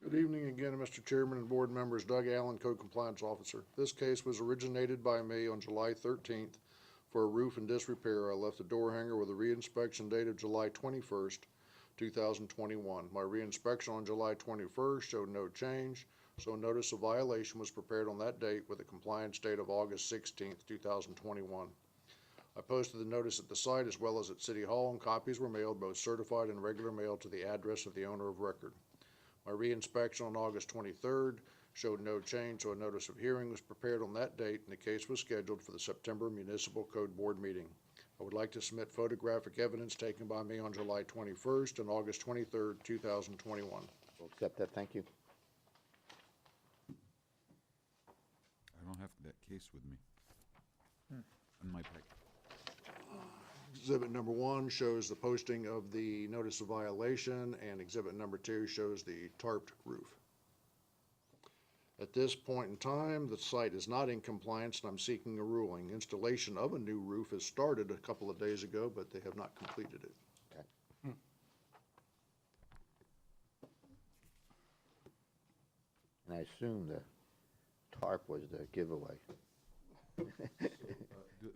Good evening again, Mr. Chairman and board members. Doug Allen, Code Compliance Officer. This case was originated by me on July 13th for a roof and disrepair. I left a door hanger with a reinspection date of July 21st, 2021. My reinspection on July 21st showed no change, so a notice of violation was prepared on that date with a compliance date of August 16th, 2021. I posted the notice at the site as well as at City Hall, and copies were mailed, both certified and regular mail, to the address of the owner of record. My reinspection on August 23rd showed no change, so a notice of hearing was prepared on that date, and the case was scheduled for the September Municipal Code Board meeting. I would like to submit photographic evidence taken by me on July 21st and August 23rd, 2021. We'll accept that, thank you. I don't have that case with me. In my packet. Exhibit number 1 shows the posting of the notice of violation, and exhibit number 2 shows the tarped roof. At this point in time, the site is not in compliance, and I'm seeking a ruling. Installation of a new roof has started a couple of days ago, but they have not completed it. Okay. And I assume the tarp was the giveaway. Do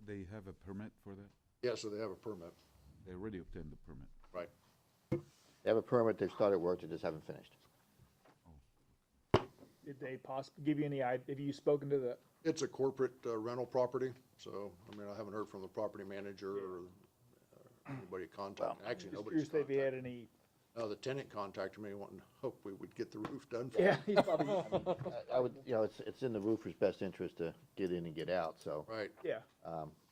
they have a permit for that? Yes, so they have a permit. They already obtained the permit. Right. They have a permit, they've started work, they just haven't finished. Did they give you any have you spoken to the, It's a corporate rental property, so, I mean, I haven't heard from the property manager or anybody contacted. Actually, just nobody's curious if they had contacted. any, No, the tenant contacted me wanting, hope we would get the roof done for yeah, him. he's probably, I mean, I would, you know, it's in the roofer's best interest to get in and get out, so, Right. yeah.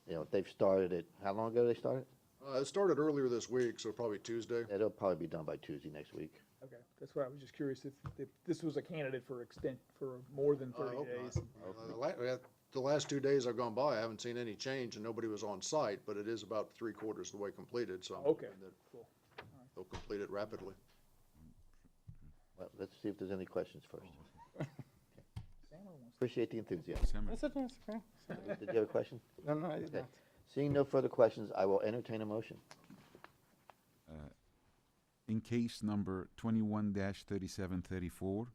you know, they've started it, how long ago they started? It started earlier this week, so probably Tuesday. It'll probably be done by Tuesday next week. Okay, that's why I was just curious if this was a candidate for for more than I 30 hope days. not. The last 2 days I've gone by, I haven't seen any change, and nobody was on site, but it is about 3/4 of the way completed, so. I'm Okay, hoping that cool. they'll complete it rapidly. Well, let's see if there's any questions first. Sam wants Appreciate the enthusiasm. Sam, That's okay. Did you have a question? No, no, I did Okay. not. Seeing no further questions, I will entertain a motion. in case number 21-3734,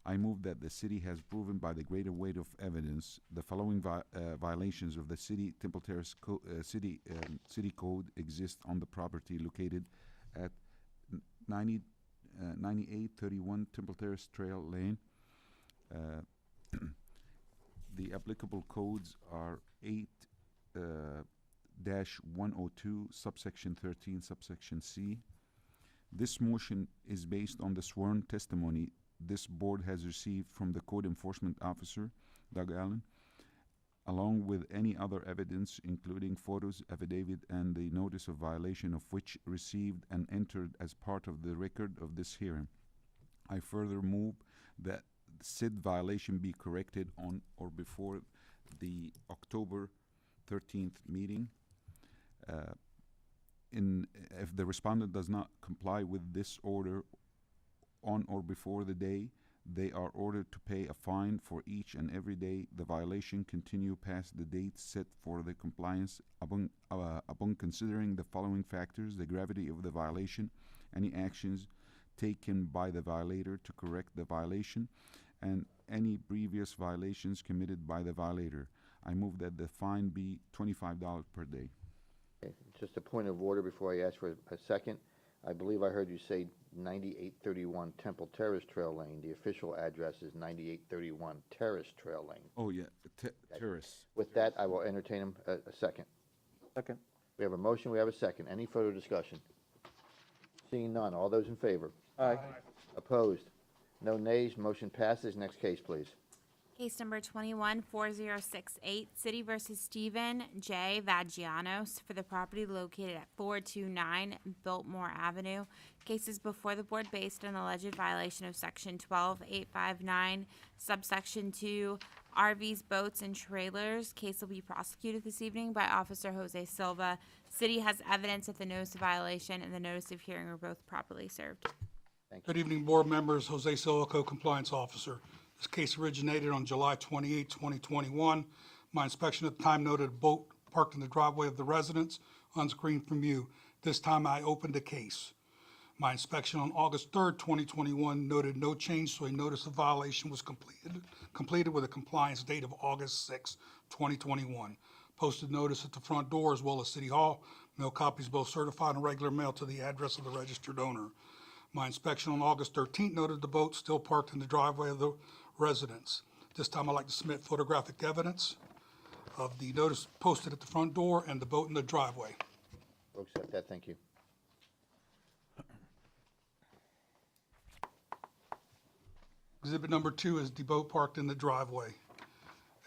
I move that the city has proven by the greater weight of evidence the following violations of the city Temple Terrace city code exist on the property located at 9831 Temple Terrace Trail Lane. The applicable codes are 8-102 subsection 13 subsection C. This motion is based on the sworn testimony this board has received from the code enforcement officer, Doug Allen, along with any other evidence, including photos, affidavit, and the notice of violation of which received and entered as part of the record of this hearing. I further move that said violation be corrected on or before the October 13th meeting. If the respondent does not comply with this order on or before the day, they are ordered to pay a fine for each and every day the violation continue past the date set for the compliance upon considering the following factors: the gravity of the violation, any actions taken by the violator to correct the violation, and any previous violations committed by the violator. I move that the fine be $25 per day. Okay, just a point of order before I ask for a second. I believe I heard you say 9831 Temple Terrace Trail Lane. The official address is 9831 Terrace Trail Lane. Oh, yeah, Terrace. With that, I will entertain a second. Second. We have a motion, we have a second. Any further discussion? Seeing none, all those in favor? Aye. Opposed? No nays, motion passes. Next case, please. Case number 214068, City versus Stephen J. Vagianos for the property located at 429 Biltmore Avenue. Case is before the board based on alleged violation of section 12859, subsection 2, RVs, boats, and trailers. Case will be prosecuted this evening by Officer Jose Silva. City has evidence that the notice of violation and the notice of hearing were both properly served. Thank you. Good evening, board members. Jose Silva, Code Compliance Officer. This case originated on July 28, 2021. My inspection at the time noted a boat parked in the driveway of the residence, unscreened from view. This time I opened the case. My inspection on August 3rd, 2021 noted no change, so a notice of violation was completed with a compliance date of August 6, 2021. Posted notice at the front door as well as City Hall. Mail copies both certified and regular mail to the address of the registered owner. My inspection on August 13th noted the boat still parked in the driveway of the residence. This time I'd like to submit photographic evidence of the notice posted at the front door and the boat in the driveway. We'll accept that, thank you. Exhibit number 2 is the boat parked in the driveway.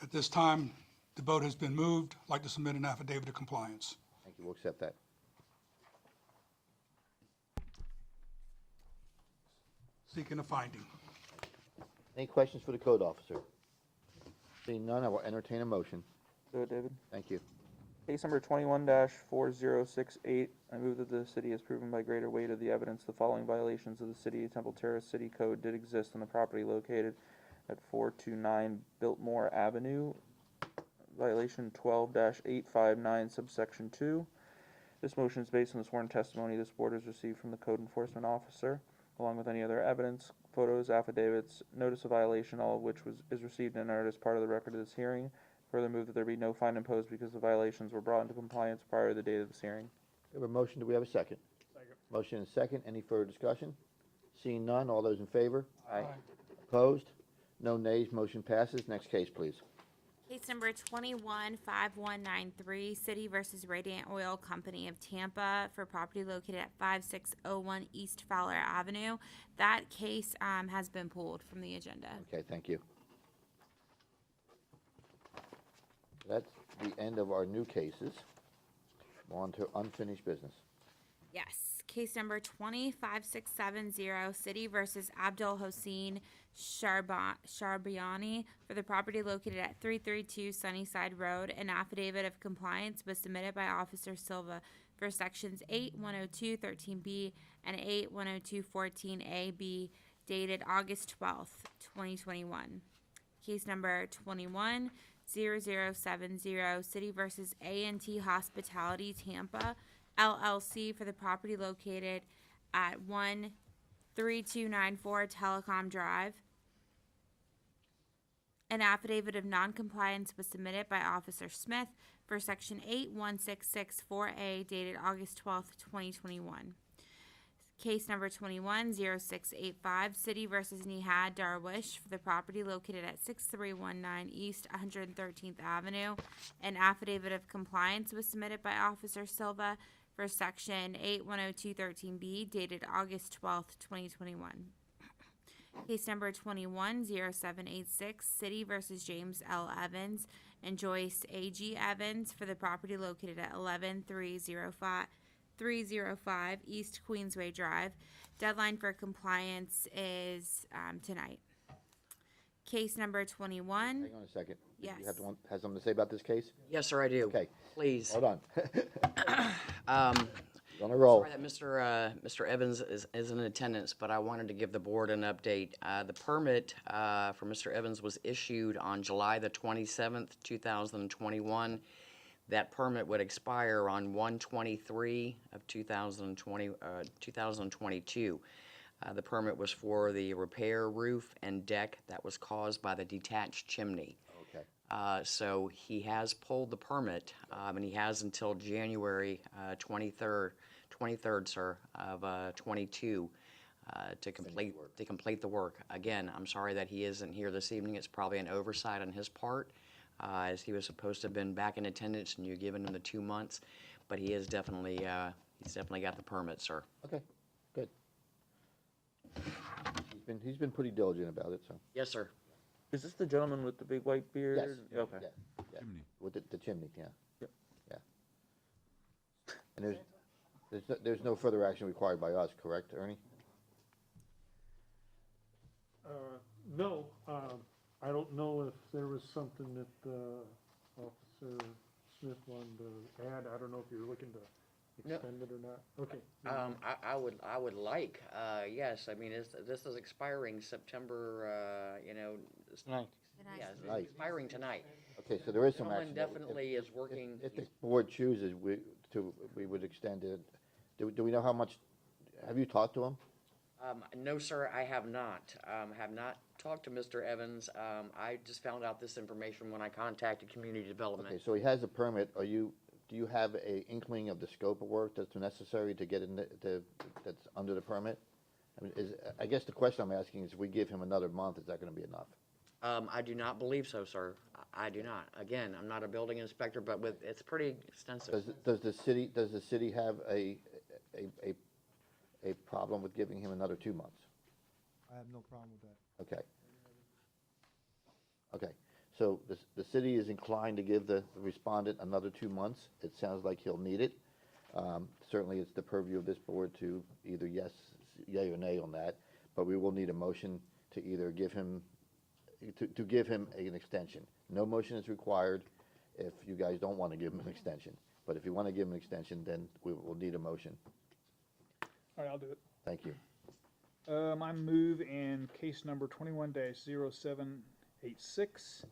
At this time, the boat has been moved. I'd like to submit an affidavit of compliance. Thank you, we'll accept that. Seeking a finding. Any questions for the code officer? Seeing none, I will entertain a motion. Do it, David. Thank you. Case number 21-4068. I move that the city has proven by greater weight of the evidence the following violations of the City of Temple Terrace City Code did exist on the property located at 429 Biltmore Avenue. Violation 12-859 subsection 2. This motion is based on the sworn testimony this board has received from the code enforcement officer, along with any other evidence, photos, affidavits, notice of violation, all of which is received and entered as part of the record of this hearing. Further move that there be no fine imposed because the violations were brought into compliance prior to the date of this hearing. We have a motion, do we have a second? Second. Motion and second, any further discussion? Seeing none, all those in favor? Aye. Opposed? No nays, motion passes. Next case, please. Case number 215193, City versus Radiant Oil Company of Tampa for property located at 5601 East Fowler Avenue. That case has been pulled from the agenda. Okay, thank you. That's the end of our new cases. On to unfinished business. Yes. Case number 25670, City versus Abdul Hossein Sharbiani for the property located at 332 Sunnyside Road. An affidavit of compliance was submitted by Officer Silva for sections 8102.13b and 8102.14a-b, dated August 12th, 2021. Case number 210070, City versus A&T Hospitality Tampa LLC for the property located at 13294 Telecom Drive. An affidavit of noncompliance was submitted by Officer Smith for section 81664A, dated August 12th, 2021. Case number 210685, City versus Nihad Darwish for the property located at 6319 East 113th Avenue. An affidavit of compliance was submitted by Officer Silva for section 8102.13b, dated August 12th, 2021. Case number 210786, City versus James L. Evans and Joyce A.G. Evans for the property located at 11305 East Queensway Drive. Deadline for compliance is tonight. Case number 21. Hang on a second. Yes. You have something to say about this case? Yes, sir, I do. Okay. Please. Hold on. Um, On a roll. Sorry that Mr. Evans is in attendance, but I wanted to give the board an update. The permit for Mr. Evans was issued on July the 27th, 2021. That permit would expire on 1/23 of 2022. The permit was for the repair roof and deck that was caused by the detached chimney. Okay. So he has pulled the permit, and he has until January 23rd, sir, of 22 to complete the work. Again, I'm sorry that he isn't here this evening. It's probably an oversight on his part, as he was supposed to have been back in attendance, and you're giving him the 2 months. But he is definitely got the permit, sir. Okay, good. He's been pretty diligent about it, so. Yes, sir. Is this the gentleman with the big white beard? Yes. Okay. Yeah. Chimney. With the chimney, yeah. Yep. Yeah. And there's no further action required by us, correct, Ernie? No, I don't know if there was something that, Officer Smith wanted to add. I don't know if you're looking to No. extend it or not. Okay. I would like, yes, I mean, this is expiring September, Nice. yeah, it's Nice. expiring tonight. Okay, so there is some Gentleman action. definitely is working. If the board chooses, we would extend it. Do we know how much, have you talked to him? No, sir, I have not. Have not talked to Mr. Evans. I just found out this information when I contacted Community Development. Okay, so he has a permit. Do you have a inkling of the scope of work that's necessary to get in, that's under the permit? I mean, I guess the question I'm asking is, if we give him another month, is that gonna be enough? I do not believe so, sir. I do not. Again, I'm not a building inspector, but it's pretty extensive. Does the city have a problem with giving him another 2 months? I have no problem with that. Okay. Okay, so the city is inclined to give the respondent another 2 months. It sounds like he'll need it. Certainly, it's the purview of this board to either yay or nay on that, but we will need a motion to either give him, to give him an extension. No motion is required if you guys don't want to give him an extension. But if you want to give him an extension, then we will need a motion. All right, I'll do it. Thank you. I move in case number 21-0786,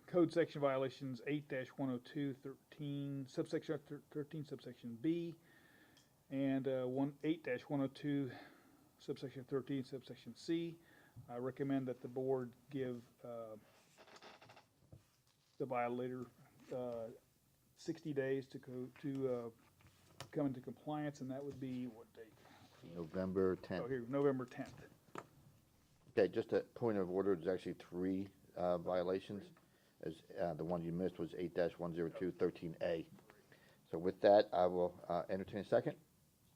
code section violations 8-102, 13, subsection 13, subsection B, and 8-102, subsection 13, subsection C. I recommend that the board give the violator 60 days to come into compliance, and that would be what date? November 10th. Oh, here, November 10th. Okay, just a point of order, there's actually 3 violations. As the one you missed was 8-102, 13A. So with that, I will entertain a second.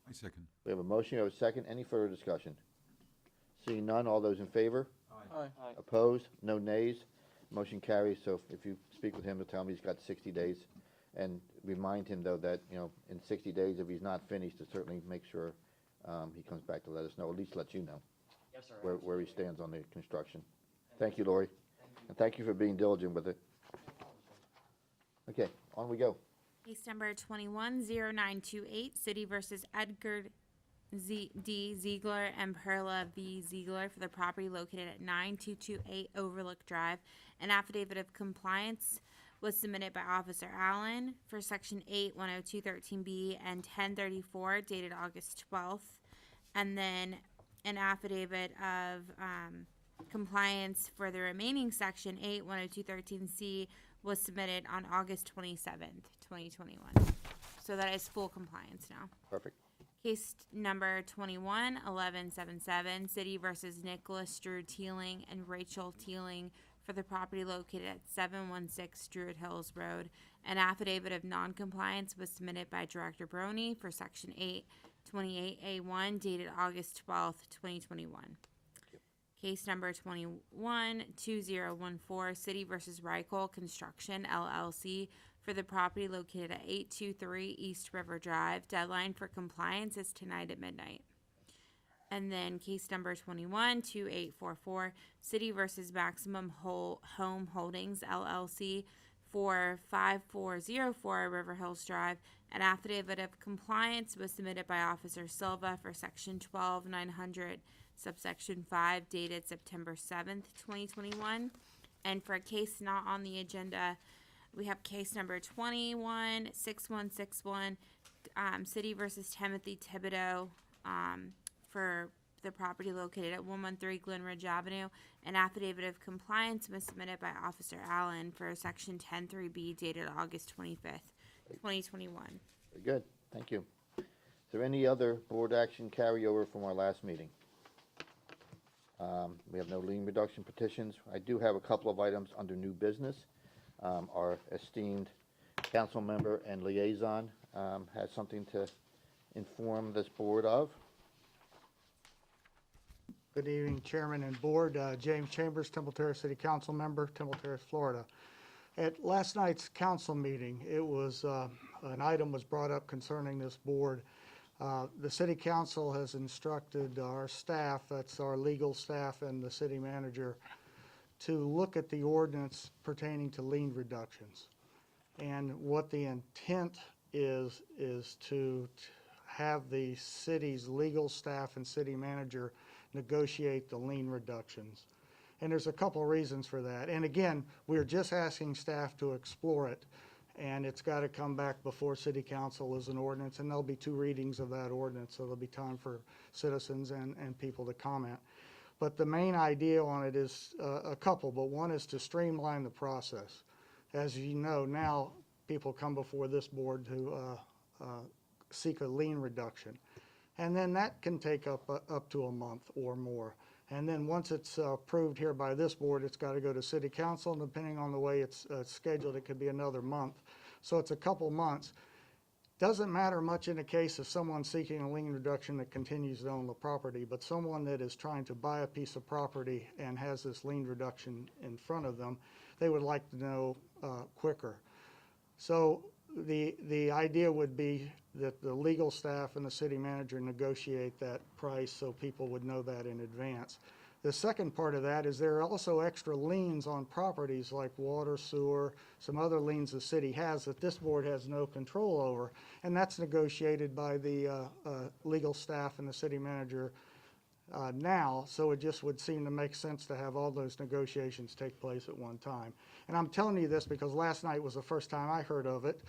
I second. We have a motion, we have a second. Any further discussion? Seeing none, all those in favor? Aye. Opposed? No nays? Motion carries. So if you speak with him, to tell him he's got 60 days. And remind him, though, that, in 60 days, if he's not finished, to certainly make sure he comes back to let us know, at least let you know Yes, sir. where he stands on the construction. Thank you, Lori. And thank you for being diligent with it. Okay, on we go. Case number 210928, City versus Edgar D. Ziegler and Perla V. Ziegler for the property located at 9228 Overlook Drive. An affidavit of compliance was submitted by Officer Allen for Section 8, 10213B and 1034 dated August 12th. And then an affidavit of compliance for the remaining Section 8, 10213C was submitted on August 27th, 2021. So that is full compliance now. Perfect. Case number 211177, City versus Nicholas Drew Teeling and Rachel Teeling for the property located at 716 Druid Hills Road. An affidavit of noncompliance was submitted by Director Brony for Section 828A1 dated August 12th, 2021. Case number 212014, City versus Reichel Construction LLC for the property located at 823 East River Drive. Deadline for compliance is tonight at midnight. And then case number 212844, City versus Maximum Home Holdings LLC for 5404 River Hills Drive. An affidavit of compliance was submitted by Officer Silva for Section 12900, subsection 5, dated September 7th, 2021. And for a case not on the agenda, we have case number 216161, City versus Timothy Thibodeau, for the property located at 113 Glen Ridge Avenue. An affidavit of compliance was submitted by Officer Allen for Section 10-3B dated August 25th, 2021. Very good, thank you. Is there any other board action carryover from our last meeting? We have no lien reduction petitions. I do have a couple of items under new business. Our esteemed council member and liaison has something to inform this board of. Good evening, Chairman and Board. James Chambers, Temple Terrace City Council member, Temple Terrace, Florida. At last night's council meeting, it was an item was brought up concerning this board. The City Council has instructed our staff, that's our legal staff and the city manager, to look at the ordinance pertaining to lien reductions. And what the intent is to have the city's legal staff and city manager negotiate the lien reductions. And there's a couple reasons for that. And again, we're just asking staff to explore it, and it's got to come back before City Council as an ordinance, and there'll be 2 readings of that ordinance, so there'll be time for citizens and people to comment. But the main idea on it is a couple, but one is to streamline the process. As you know, now people come before this board to seek a lien reduction. And then that can take up to a month or more. And then once it's approved here by this board, it's got to go to City Council, and depending on the way it's scheduled, it could be another month. So it's a couple months. Doesn't matter much in the case of someone seeking a lien reduction that continues to own the property, but someone that is trying to buy a piece of property and has this lien reduction in front of them, they would like to know quicker. So the idea would be that the legal staff and the city manager negotiate that price so people would know that in advance. The second part of that is there are also extra liens on properties like water, sewer, some other liens the city has that this board has no control over, and that's negotiated by the legal staff and the city manager now, so it just would seem to make sense to have all those negotiations take place at one time. And I'm telling you this because last night was the first time I heard of it,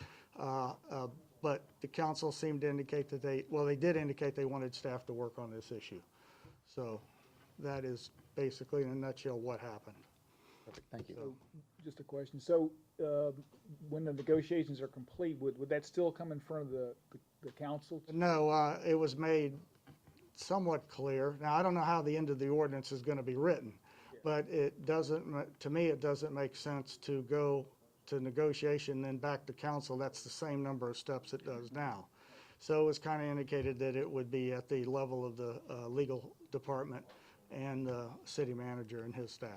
but the council seemed to indicate that they did indicate they wanted staff to work on this issue. So that is basically in a nutshell what happened. Perfect, thank you. So, just a question. So, when the negotiations are complete, would that still come in front of the council? No, it was made somewhat clear. Now, I don't know how the end of the ordinance is going to be written, but it doesn't, to me, it doesn't make sense to go to negotiation, then back to council. That's the same number of steps it does now. So it was kind of indicated that it would be at the level of the legal department and the city manager and his staff.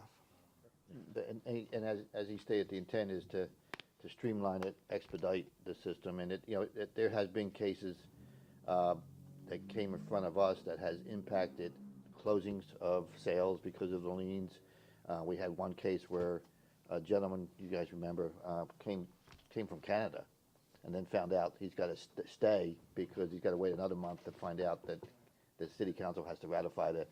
And as he stated, the intent is to streamline it, expedite the system, and there has been cases that came in front of us that has impacted closings of sales because of the liens. We had one case where a gentleman, you guys remember, came from Canada and then found out he's got to stay because he's got to wait another month to find out that the city council has to ratify the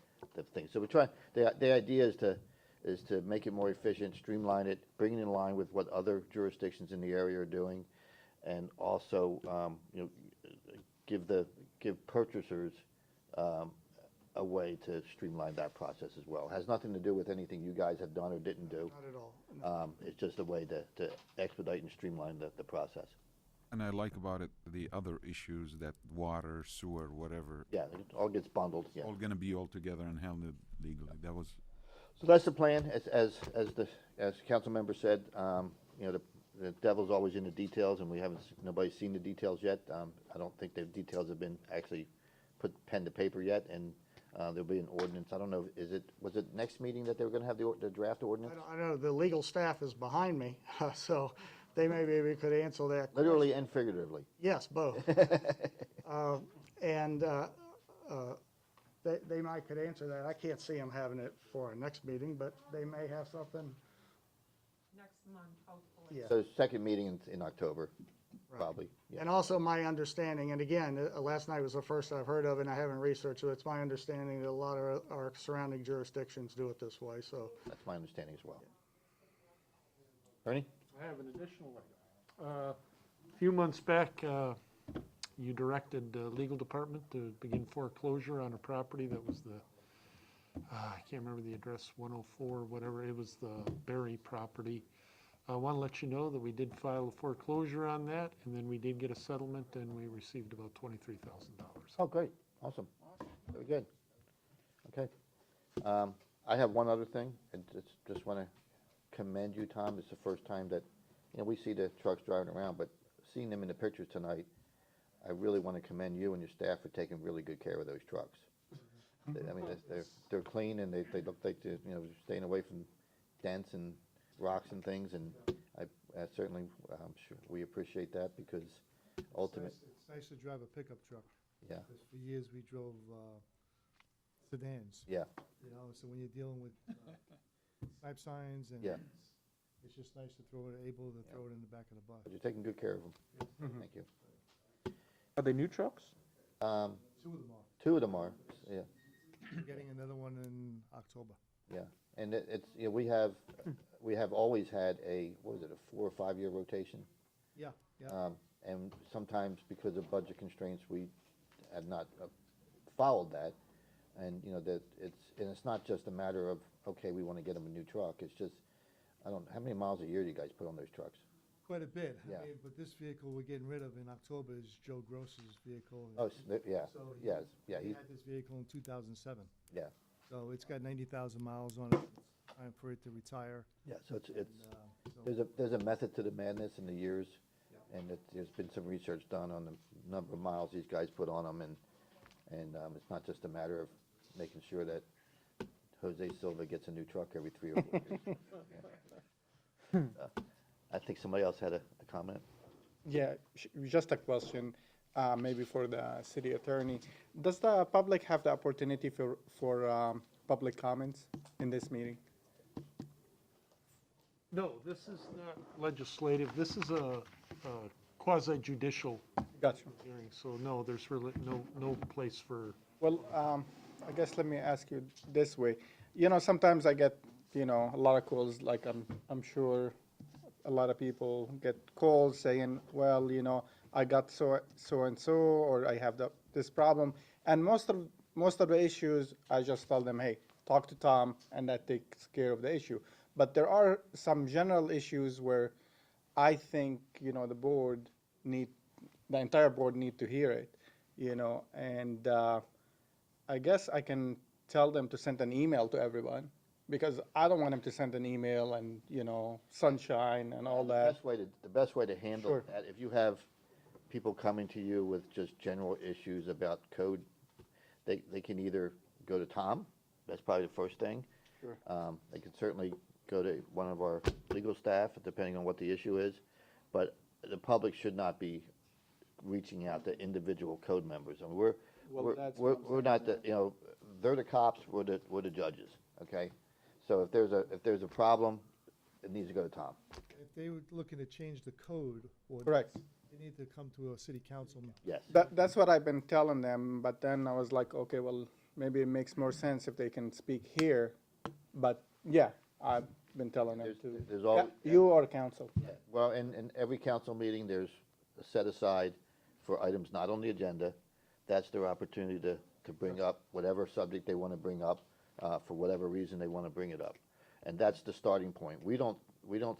thing. So we're trying, the idea is to make it more efficient, streamline it, bring it in line with what other jurisdictions in the area are doing, and also give purchasers a way to streamline that process as well. It has nothing to do with anything you guys have done or didn't do. Not at all. No. It's just a way to expedite and streamline the process. And I like about it the other issues that water, sewer, whatever. Yeah, it all gets bundled, yeah. All gonna be all together and handled legally. That was. So that's the plan, as the council member said, the devil's always in the details, and nobody's seen the details yet. I don't think the details have been actually put pen to paper yet, and there'll be an ordinance. I don't know, was it next meeting that they were gonna have the draft ordinance? I know the legal staff is behind me, so they maybe could answer that question. Literally and figuratively. Yes, both. They might could answer that. I can't see them having it for our next meeting, but they may have something. Next month, hopefully. Yeah. So second meeting in October, probably. Yeah. And also my understanding, and again, last night was the first I've heard of it, and I haven't researched it. It's my understanding that a lot of our surrounding jurisdictions do it this way, so. That's my understanding as well. Ernie? I have an additional item. A few months back, you directed the legal department to begin foreclosure on a property that was the, I can't remember the address, 104, whatever, it was the Berry property. I want to let you know that we did file a foreclosure on that, and then we did get a settlement, and we received about $23,000. Oh, great, awesome, very good. Okay. I have one other thing, and just want to commend you, Tom. It's the first time that, we see the trucks driving around, but seeing them in the pictures tonight, I really want to commend you and your staff for taking really good care of those trucks. I mean, they're clean, and they look like they're, staying away from dents and rocks and things, and I certainly, I'm sure we appreciate that, because ultimately, It's nice to drive a pickup truck. yeah, Because for years, we drove sedans. yeah, So when you're dealing with stop signs and yeah. it's just nice to able to throw it in the back of the bus. But you're taking good care of them. Thank you. Are they new trucks? Two of them are. Two of them are, yeah, We're getting another one in October. yeah. And it's, we have always had a 4 or 5 year rotation. Yeah, yeah. And sometimes because of budget constraints, we have not followed that. And, that it's not just a matter of, okay, we want to get them a new truck. It's just, how many miles a year do you guys put on those trucks? Quite a bit. Yeah. I mean, but this vehicle we're getting rid of in October is Joe Gross's vehicle. Oh, yeah, So yes, yeah, he had this vehicle in 2007. yeah, So it's got 90,000 miles on it. It's time for it to retire. yeah. So it's, So there's a method to the madness in the years, and there's been some research done on the number of miles these guys put on them, and it's not just a matter of making sure that Jose Silva gets a new truck every 3 or 4 years. I think somebody else had a comment. Yeah, just a question, maybe for the city attorney. Does the public have the opportunity for public comments in this meeting? No, this is not legislative. This is a quasi judicial Gotcha. hearing, so no, there's really no place for. Well, I guess let me ask you this way. Sometimes I get, a lot of calls, like I'm sure a lot of people get calls saying, well, I got so and so, or I have this problem. And most of the issues, I just tell them, hey, talk to Tom, and that takes care of the issue. But there are some general issues where I think, the entire board need to hear it, and I guess I can tell them to send an email to everyone, because I don't want them to send an email and, sunshine and all that. The best way to handle Sure. that, if you have people coming to you with just general issues about code, they can either go to Tom, that's probably the first thing. Sure. They can certainly go to one of our legal staff, depending on what the issue is, but the public should not be reaching out to individual code members. I mean, we're not the, they're the cops, we're the judges, okay? So if there's a problem, it needs to go to Tom. if they were looking to change the code, Correct. they need to come to a city council. Yes. That's what I've been telling them, but then I was like, okay, well, maybe it makes more sense if they can speak here. But yeah, I've been telling them to. There's always, You or council. well, in every council meeting, there's a set aside for items not on the agenda. That's their opportunity to bring up whatever subject they want to bring up, for whatever reason they want to bring it up. And that's the starting point. We don't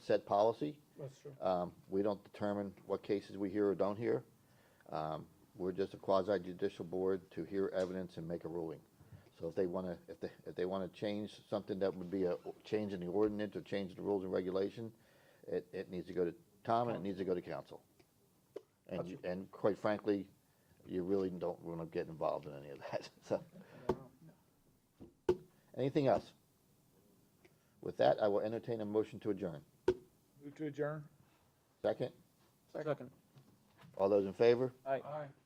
set policy. That's true. We don't determine what cases we hear or don't hear. We're just a quasi judicial board to hear evidence and make a ruling. So if they want to change something that would be a change in the ordinance or change the rules and regulation, it needs to go to Tom and it needs to go to council. And quite frankly, you really don't want to get involved in any of that. So, anything else? With that, I will entertain a motion to adjourn. Move to adjourn? Second? Second. All those in favor? Aye.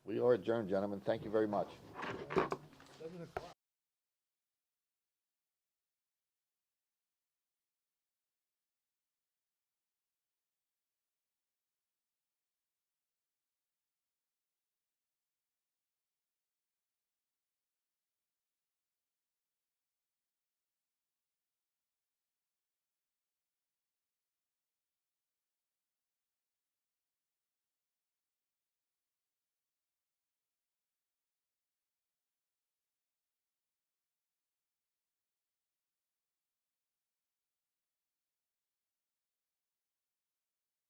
We are adjourned, gentlemen. Thank you very much.